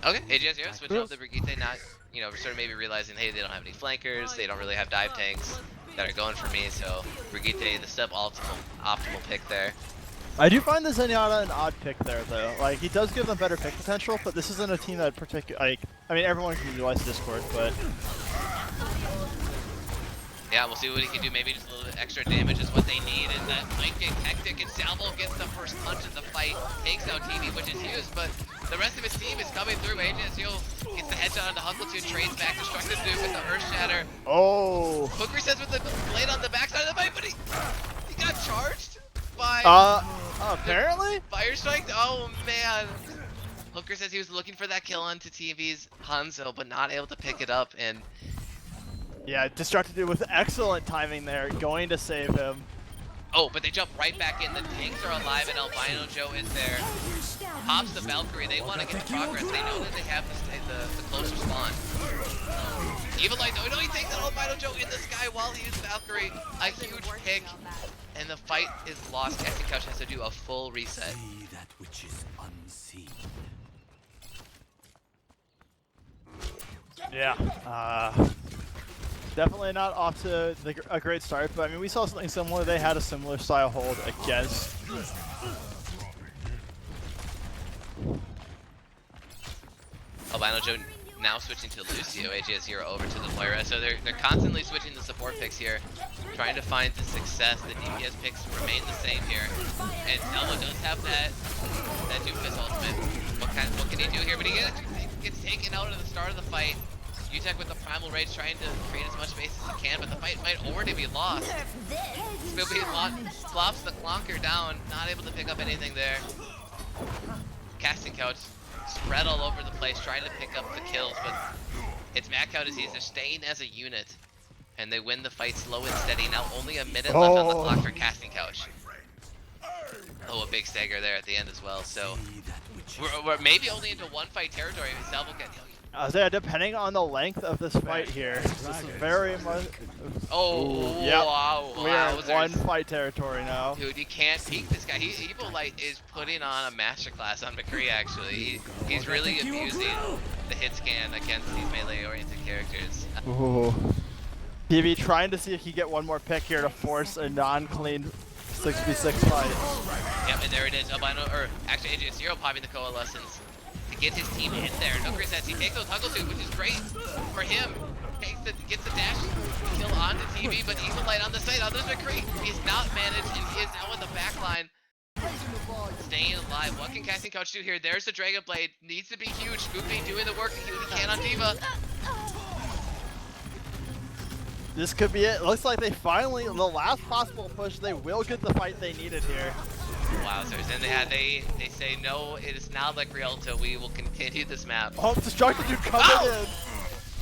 Okay, AGS0 switching off the Brigitte, not, you know, sort of maybe realizing, hey, they don't have any flankers, they don't really have dive tanks that are going for me, so Brigitte, the optimal pick there. I do find the Zenyatta an odd pick there, though. Like, he does give them better pick potential, but this isn't a team that like, I mean, everyone can utilize Discord, but Yeah, we'll see what he can do. Maybe just a little bit extra damage is what they need. And that might get hectic. And Salvo gets the first punch in the fight, takes out TV, which is huge. But the rest of his team is coming through. AJSU gets the headshot onto Huckletune, trades back, Destructive Duke with the Earth Shatter. oh, Hooker says with the blade on the backside of the fight, but he got charged by apparently. Fire Strike. Oh man. Hooker says he was looking for that kill onto TV's Hanzo, but not able to pick it up. And Yeah, Destructive Dude with excellent timing there, going to save him. oh, but they jump right back in. The tanks are alive, and Albino Joe is there. Pops the Valkyrie. They want to get the progress. They know that they have the closer spawn. Evil Light, no, he takes out Albino Joe in the sky while he uses Valkyrie. A huge pick, and the fight is lost. Casting Couch has to do a full reset. See that which is unseen. Yeah, definitely not off to a great start, but I mean, we saw something similar. They had a similar style hold against. Albino Joe now switching to Lucio, AGS0 over to the Moira. So they're constantly switching the support picks here, trying to find the success. The DPS picks remain the same here. And Salvo does have that Doomfist ultimate. What can he do here? But he gets taken out at the start of the fight. UTech with the Primal Rage trying to create as much space as he can, but the fight might already be lost. Spoopy flops the Clonker down, not able to pick up anything there. Casting Couch spread all over the place, trying to pick up the kills, but it's Mad Cow Disease. They're staying as a unit, and they win the fight slow and steady. Now only a minute left on the clock for Casting Couch. Oh, a big stagger there at the end as well. So we're maybe only into one fight territory. Salvo can. Yeah, depending on the length of this fight here, this is very much. Oh, yep. wow. We are in one fight territory now. Dude, you can't peek this guy. Evil Light is putting on a masterclass on McCree, actually. He's really abusing the hit scan against these melee-oriented characters. Ooh. TV trying to see if he can get one more pick here to force a non-clean 6v6 fight. Yep, and there it is. Albino, or actually AJ0 popping the Coalescence to get his team in there. Nookery says he takes those Huggle Suit, which is great for him. Gets the dash kill onto TV, but Evil Light on the side. There's McCree. He's not managed, and he is now in the back line. Staying alive. What can Casting Couch do here? There's the Dragon Blade. Needs to be huge. Spoopy doing the work he can on Diva. This could be it. Looks like they finally, the last possible push, they will get the fight they needed here. Wowzers. And they say, no, it is not like Rialto. We will continue this map. Oh, Destructive Dude coming in.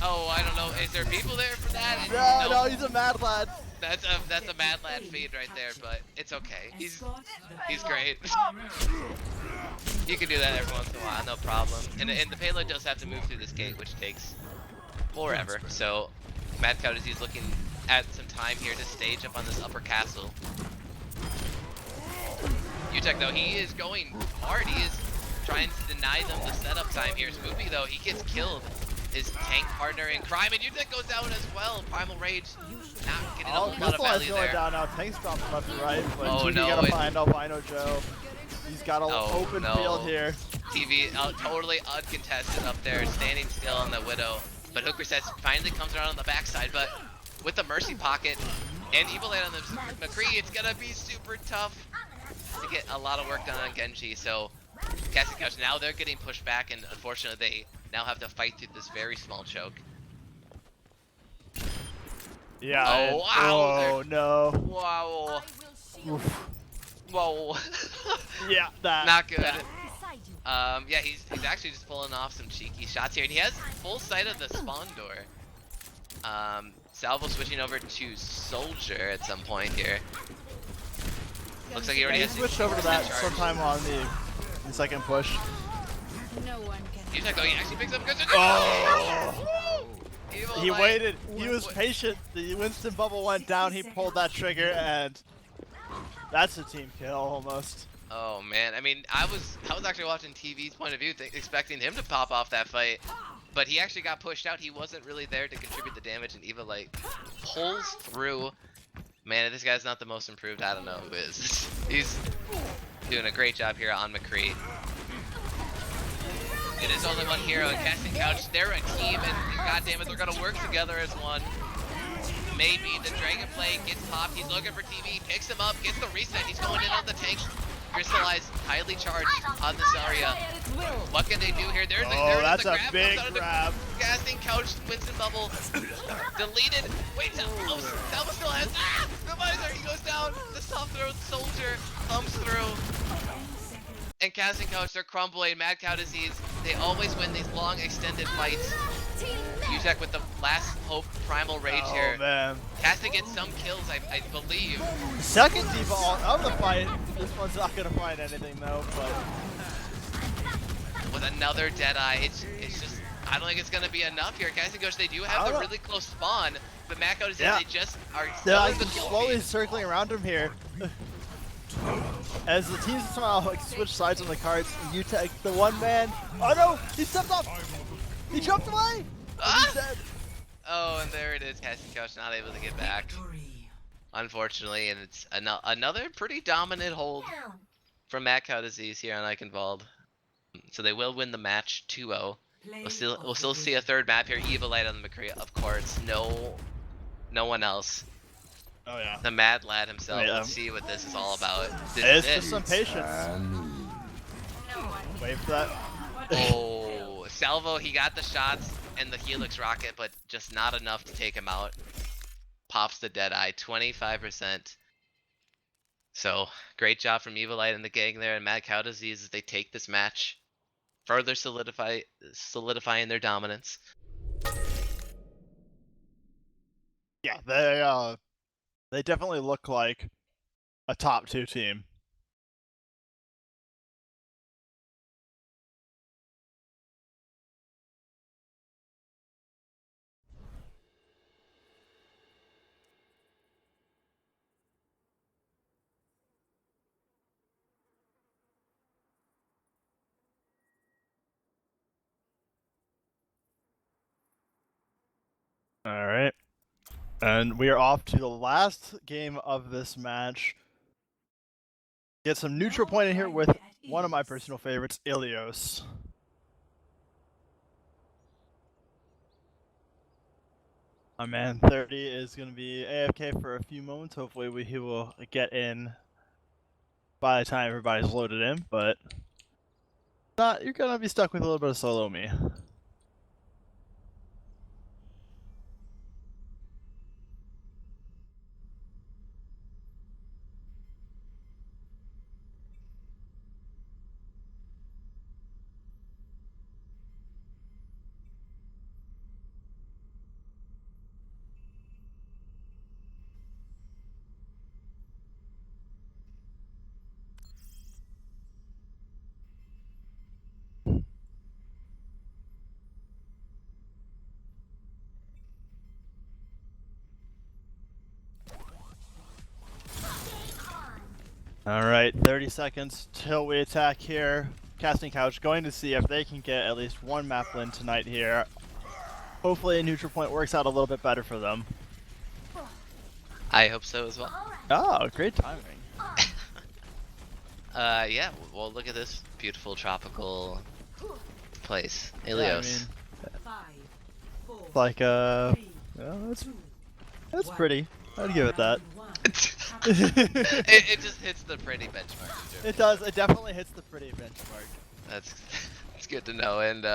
Oh, I don't know. Is there people there for that? No, he's a mad lad. That's a mad lad feed right there, but it's okay. He's great. You can do that every once in a while, no problem. And the payload does have to move through this gate, which takes forever. So Mad Cow Disease looking at some time here to stage up on this upper castle. UTech though, he is going hard. He is trying to deny them the setup time here. Spoopy though, he gets killed. His tank partner in crime, and UTech goes down as well. Primal Rage not getting a whole lot of value going there. down now. Tank's dropping left and right, but Oh, TV no, gotta find Albino Joe. He's got an open field here. TV totally uncontested up there, standing still on the Widow. But Hooker says finally comes around on the backside, but with the Mercy Pocket and Evil Light on the McCree, it's gonna be super tough to get a lot of work done on Genji. So Casting Couch, now they're getting pushed back, and unfortunately they now have to fight through this very small choke. Yeah. Oh, wow. Oh, no. Wow. Oof. Whoa. Yeah, that. Not good. Yeah, he's actually just pulling off some cheeky shots here, and he has full sight of the spawn door. Salvo switching over to Soldier at some point here. Looks like he already has switched over to that charge. sometime on the second push. No one can. UTech though, he actually picks up good. Oh! Evil He Light. waited. He was patient. The Winston bubble went down. He pulled that trigger, and that's a team kill almost. Oh man, I mean, I was actually watching TV's point of view, expecting him to pop off that fight, but he actually got pushed out. He wasn't really there to contribute the damage, and Eva Light pulls through. Man, if this guy's not the most improved, I don't know who is. He's doing a great job here on McCree. It is only one hero, and Casting Couch, they're a team, and goddammit, they're gonna work together as one. Maybe the Dragon Blade gets popped. He's looking for TV, picks him up, gets the reset. He's going in on the tank. Crystallized, highly charged on this area. What can they do here? There's that's the a grab. big grab. Casting Couch, Winston bubble, deleted. Wait, Salvo still has. The visor, he goes down. The soft throw Soldier comes through. And Casting Couch, they're crumbling. Mad Cow Disease, they always win these long extended fights. UTech with the last hope Primal Rage here. Man. Casting gets some kills, I believe. Second Diva of the fight. This one's not gonna find anything though, but with another Deadeye, it's just, I don't think it's gonna be enough here. Casting Couch, they do have the really close spawn, but Mad Cow Disease, they just are they're the kill slowly feed. circling around him here. As the teams somehow switch sides on the cards, UTech, the one man. Oh no! He stepped up! He jumped away! He's dead. Oh, and there it is. Casting Couch not able to get back, unfortunately, and it's another pretty dominant hold from Mad Cow Disease here on Eichenwald. So they will win the match 2-0. We'll still see a third map here. Evil Light on the McCree, of course. No one else. Oh yeah. The Mad Lad himself. Wait, Let's see what this is all about. It's just some patience. Wait for that. Oh, Salvo, he got the shots. and the Helix rocket, but just not enough to take him out. Pops the Deadeye, 25%. So, great job from Evilite and the gang there, and Mad Cow Disease as they take this match, further solidifying their dominance. Yeah, they definitely look like a top 2 team. All right. And we are off to the last game of this match. Get some neutral point in here with one of my personal favorites, Ilios. My man 30 is going to be AFK for a few moments. Hopefully he will get in by the time everybody's loaded in, but not, you're going to be stuck with a little bit of solo me. Alright, 30 seconds till we attack here. Casting Couch going to see if they can get at least one map win tonight here. Hopefully a neutral point works out a little bit better for them. I hope so as well. Oh, great timing. Yeah, well, look at this beautiful tropical place. Ilios. Yeah, like, that's pretty. I'd give it that. it just hits the pretty benchmark. It does. It definitely hits the pretty benchmark. That's good to know. And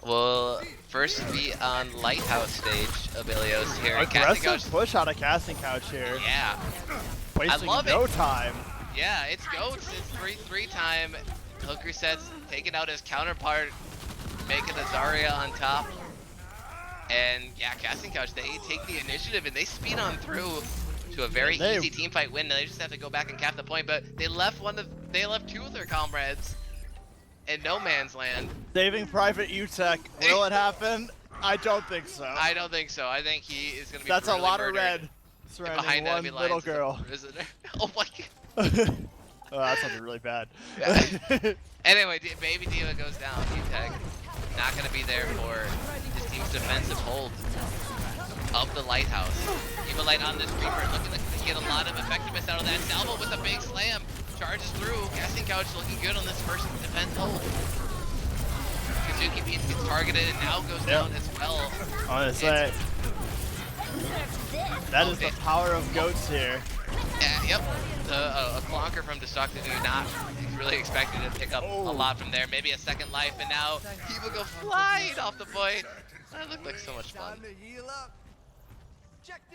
we'll first be on Lighthouse stage of Ilios here. Aggressive push out of Casting Couch here. Yeah. Wasting I love no it. time. Yeah, it's goats. It's three time. Hooker sets taking out his counterpart, making a Zarya on top. And yeah, Casting Couch, they take the initiative and they speed on through to a very easy teamfight win. Now they just have to go back and cap the point, but they left two of their comrades in no man's land. Saving Private UTech. Will it happen? I don't think so. I don't think so. I think he is going to be That's a lot murdered of red surrounding behind one enemy little lines. girl. Oh my god. Oh, that sounded really bad. Yeah. Anyway, Baby Diva goes down. UTech not going to be there for his team's defensive hold of the Lighthouse. Evilite on this Reaper looking to get a lot of effectiveness out of that. Salvo with a big slam. Charges through. Casting Couch looking good on this first defense hold. Kazuki Beats gets targeted and now goes down as well. Honestly, that is the power of goats here. Yeah, yep. A clonker from Destructive do not really expecting to pick up a lot from there. Maybe a second life, and now he will go flying off the point. That looked like so much fun.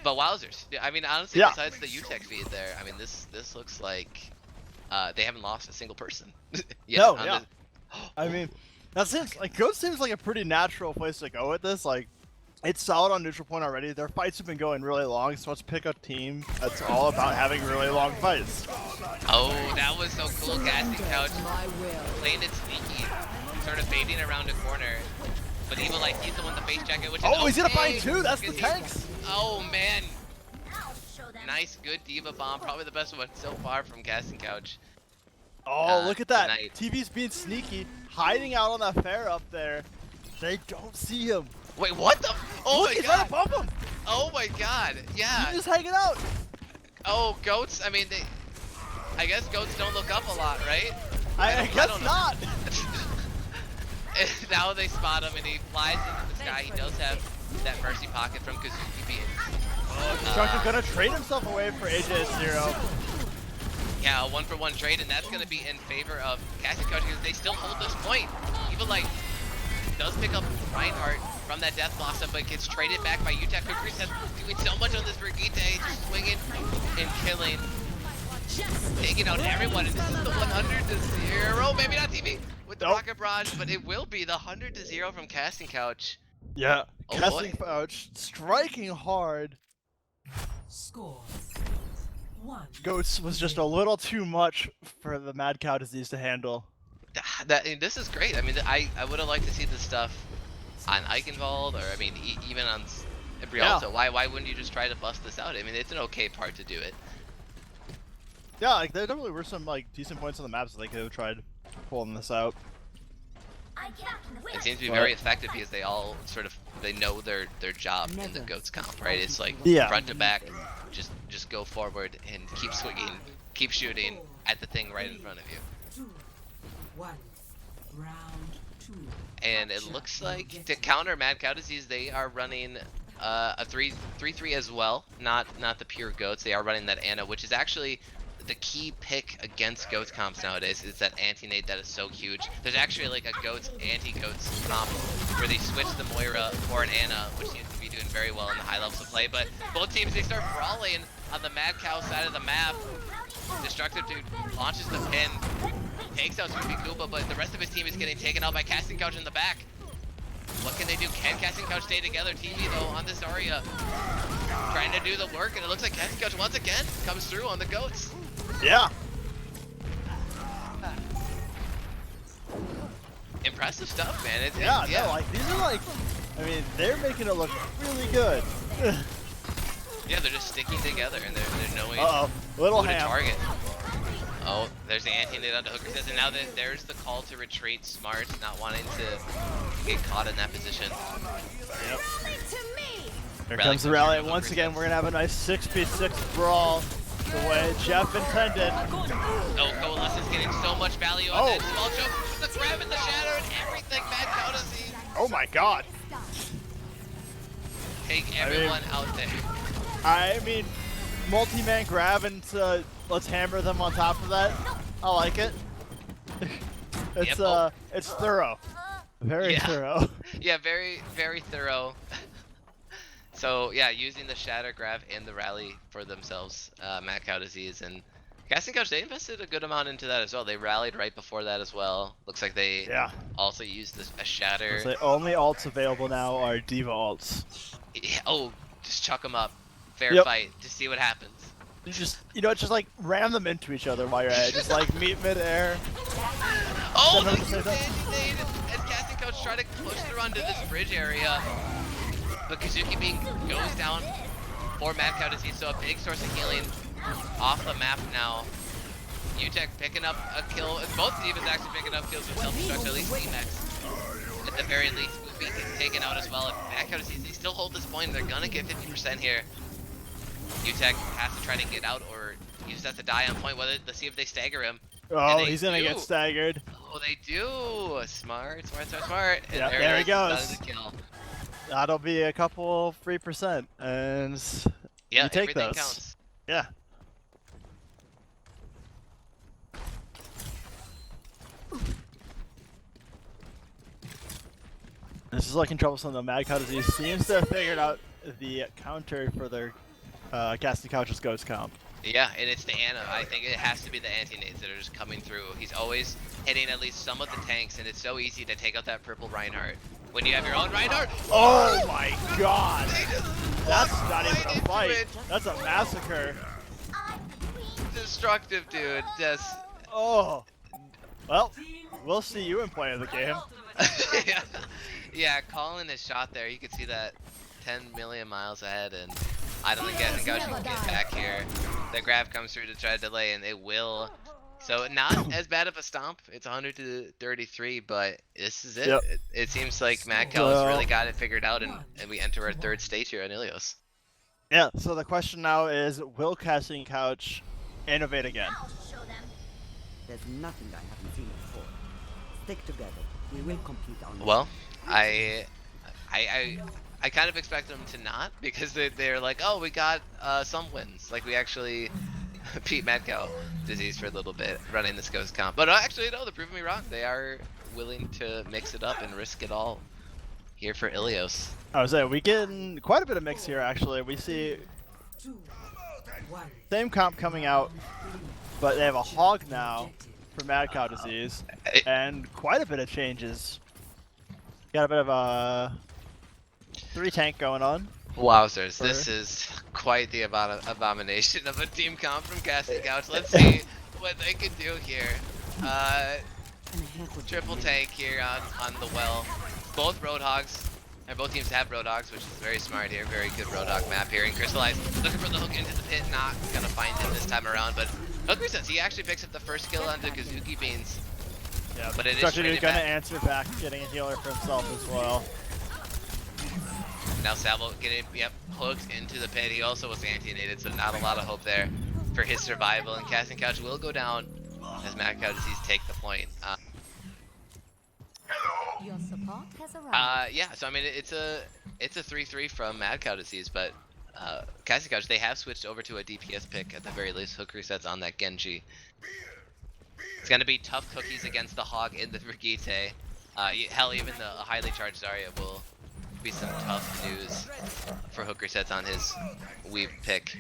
But wowzers. I mean, honestly, besides the UTech feed there, I mean, this looks like they haven't lost a single person. No, yeah. I mean, that seems like Goat seems like a pretty natural place to go with this. Like, it's solid on neutral point already. Their fights have been going really long, so let's pick a team that's all about having really long fights. Oh, that was so cool, Casting Couch. Playing it sneaky, sort of baiting around a corner. But even like he's the one with the face jacket, which is okay. He's gonna find two. That's the tanks. Oh man, nice, good Diva bomb. Probably the best one so far from Casting Couch. Oh, look at that. Tonight. TV's being sneaky, hiding out on that fair up there. They don't see him. Wait, what the? Oh look, my he's god! He's trying to bump him. Oh my god! Yeah. He's just hanging out. Oh, goats. I mean, I guess goats don't look up a lot, right? I guess not. Now they spot him and he flies into the sky. He does have that mercy pocket from Kazuki Beans. Destructive gonna trade himself away for AJ0. Yeah, a 1-for-1 trade, and that's gonna be in favor of Casting Couch because they still hold this point. Even like does pick up Reinhardt from that Death Blossom, but gets traded back by Utah. Kukris has doing so much on this Brigitte, just swinging and killing, taking out everyone. And this is the 100-0, maybe not TV with the Rocket Barrage, but it will be the 100-0 from Casting Couch. Yeah, Oh, Casting boy. Couch striking hard. Score 1. Goats was just a little too much for the mad cow disease to handle. This is great. I mean, I would have liked to see this stuff on Eichenwald, or I mean, even on Rialto. Yeah. Why wouldn't you just try to bust this out? I mean, it's an okay part to do it. Yeah, like there definitely were some like decent points on the maps that they could have tried pulling this out. It seems to be very effective because they all sort of know their job in the Goats comp, right? It's like front to back, just go forward and keep swinging, keep shooting at the thing right in front of you. 2, 1. Round 2. And it looks like to counter Mad Cow Disease, they are running a 3-3 as well. Not the pure Goats. They are running that Ana, which is actually the key pick against Goats comps nowadays. Is that anti-nade that is so huge. There's actually like a Goats anti-Goats comp where they switch the Moira for an Ana, which seems to be doing very well in the high levels of play. But both teams, they start brawling on the Mad Cow side of the map. Destructive Dude launches the pin, takes out Sufi Kuba, but the rest of his team is getting taken out by Casting Couch in the back. What can they do? Can Casting Couch stay together? TV though on this Zarya, trying to do the work, and it looks like Casting Couch once again comes through on the Goats. Yeah. Impressive stuff, man. No, like these are like, I mean, they're making it look really good. Yeah, they're just sticking together and they're knowing little who to ham. target. Oh, there's the anti-nade onto Hooker says, and now there's the call to retreat. Smart, not wanting to get caught in that position. Yep. Here Rally comes the comes rally. through, Once Hooker again, says. we're gonna have a nice 6v6 brawl the way Jeff intended. Oh, Coalesce is getting so much value on that small choke. The grab in the shadow and everything. Mad Cow Disease. Oh my god. Take everyone out there. I mean, multi-man grab and let's hammer them on top of that. I like it. It's Yep. it's thorough. Very thorough. Yeah, very, very thorough. So yeah, using the shatter grab and the rally for themselves, Mad Cow Disease and Casting Couch, they invested a good amount into that as well. They rallied right before that as well. Looks like they also used a shatter. The only alts available now are Diva alts. Yeah, oh, just chuck them up. Fair fight. Just see what happens. You just, just like ram them into each other while you're at it. Just like meet midair. Oh, they use anti-nade as Casting Couch try to push through onto this bridge area. But Kazuki Bean goes down for Mad Cow Disease, so a big source of healing off the map now. Utek picking up a kill, both Divas actually picking up kills with self-destruct, at least Emax. At the very least, Goofy gets taken out as well. And Mad Cow Disease, they still hold this point, they're gonna get 50% here. Utek has to try to get out, or he just has to die on point, let's see if they stagger him. Oh, he's gonna get staggered. Oh, they do! Smart. And Yeah, there there it he is, goes. done the kill. That'll be a couple free percent, and Yeah, you take everything those. counts. Yeah. This is looking troublesome though. Mad Cow Disease seems to have figured out the counter for their Casting Couch's Ghost comp. Yeah, and it's the Ana. I think it has to be the anti-nades that are just coming through. He's always hitting at least some of the tanks, and it's so easy to take out that purple Reinhardt. When you have your own Reinhardt. Oh my god! That's not even a into fight. it. That's a massacre. Destructive, dude. Just. Oh. Well, we'll see you in play of the game. Yeah, calling his shot there. You could see that 10 million miles ahead, and I don't think Casting Couch can get back here. The grab comes through to try to delay, and it will. So not as bad of a stomp. It's 100-33, but this is it. Yep. It seems like Mad Cow has really got it figured out, and we enter our third stage here on Ilios. Yeah, so the question now is, will Casting Couch innovate again? There's nothing I haven't seen before. Stick together. We will complete our mission. Well, I kind of expect them to not, because they're like, oh, we got some wins. Like, we actually beat Mad Cow Disease for a little bit, running this ghost comp. But actually, no, they're proving me wrong. They are willing to mix it up and risk it all here for Ilios. I was saying, we get quite a bit of mix here, actually. We see 2, 1. same comp coming out, but they have a hog now for Mad Cow Disease, and quite a bit of changes. Got a bit of a 3 tank going on. Wowzers, this is quite the abomination of a team comp from Casting Couch. Let's see what they can do here. Triple tank here on the well. Both Roadhogs, and both teams have Roadhogs, which is very smart here. Very good Roadhog map here. And Crystallize looking for the hook into the pit, not gonna find him this time around. But Hooker says he actually picks up the first kill onto Kazuki Beans. Yeah, but it is Dude's gonna answer back, getting a healer for himself as well. Now Salvo getting hooked into the pit. He also was anti-nated, so not a lot of hope there for his survival. And Casting Couch will go down as Mad Cow Disease take the point. Your support has arrived. Yeah. So I mean, it's a 3-3 from Mad Cow Disease, but Casting Couch, they have switched over to a DPS pick at the very least. Hook resets on that Genji. It's gonna be tough cookies against the Hog in the Brigitte. Hell, even the highly charged Zarya will be some tough news for Hook resets on his Weave pick.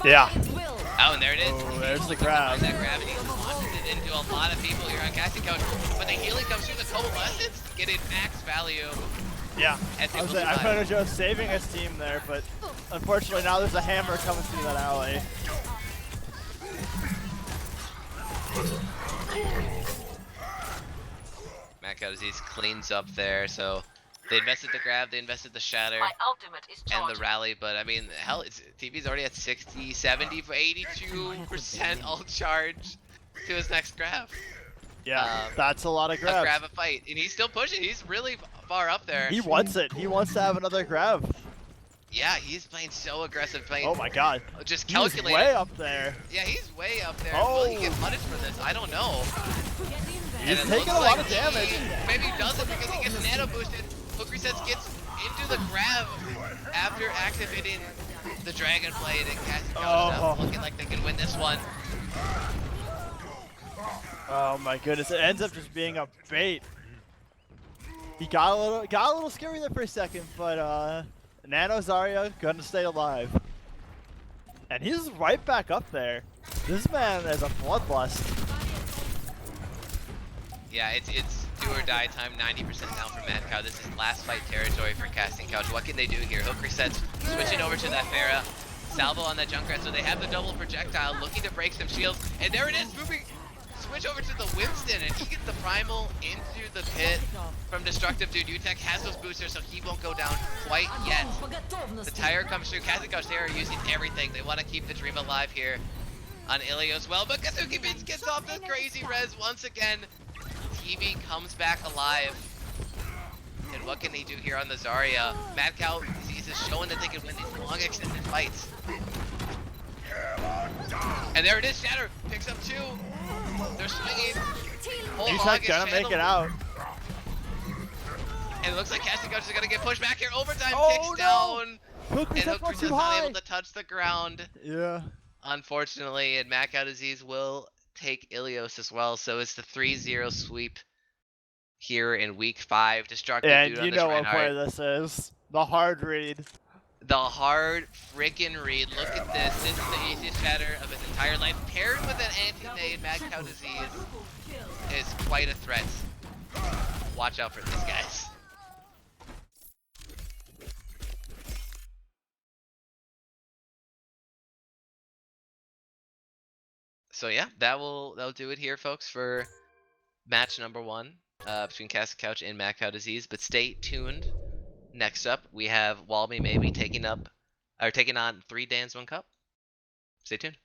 Yeah. Oh, and there it is. Oh, there's the grab. That gravity launches it into a lot of people here on Casting Couch, but the healing comes through the coalescence, getting max value. Yeah. As I was saying, I thought it was just saving his team there, but unfortunately now there's a hammer coming through that alley. Mad Cow Disease cleans up there, so they invested the grab, they invested the shatter, and the rally, but I mean, hell, TV's already at 60, 70, 82% ult charge to his next grab. Yeah, that's a lot of grabs. Grab a fight, and he's still pushing, he's really far up there. He wants it, he wants to have another grab. Yeah, he's playing so aggressive, playing. Oh my god. Just He's calculating. way up there. Yeah, he's way up there. Oh. Will he get punished for this? I don't know. He's And it taking looks a lot like of damage. Maybe he doesn't because he gets nano boosted. Hook resets gets into the grab after activating the Dragon Blade, and Casting Couch looking like they can win this one. Oh my goodness, it ends up just being a bait. He got a little scary there for a second, but Nano Zarya gonna stay alive. And he's right back up there. This man is a bloodlust. Yeah, it's do or die time, 90% now for Mad Cow. This is last fight territory for Casting Couch. What can they do here? Hook resets, switching over to that Pharah. Salvo on that Junkrat, so they have the double projectile, looking to break some shields. And there it is, moving, switch over to the Winston, and he gets the primal into the pit from Destructive Dude. Utek has those boosters, so he won't go down quite yet. The tire comes through. Casting Couch, they are using everything. They want to keep the dream alive here on Ilios well, but Kazuki Beans gets off this crazy res once again. TV comes back alive. And what can they do here on the Zarya? Mad Cow Disease is showing that they can win these long extended fights. And there it is, Shatter picks up 2. They're swinging. He's not gonna make it out. And it looks like Casting Couch is gonna get pushed back here. Overtime kicks no! down. Hook And resets Hook not is too not high. able to touch the ground, Yeah. unfortunately. And Mad Cow Disease will take Ilios as well. So it's the 3-0 sweep here in week 5. Destructive And Dude on you this know what Reinhardt. play this is. The hard read. The hard frickin' read. Look at this. This is the easiest shatter of his entire life. Paired with an anti-nade, Mad Cow Disease is quite a threat. Watch out for these guys. So yeah, that'll do it here, folks, for match number 1 between Casting Couch and Mad Cow Disease. But stay tuned. Next up, we have Walmy Maybe taking on 3 Dans 1 Cup. Stay tuned.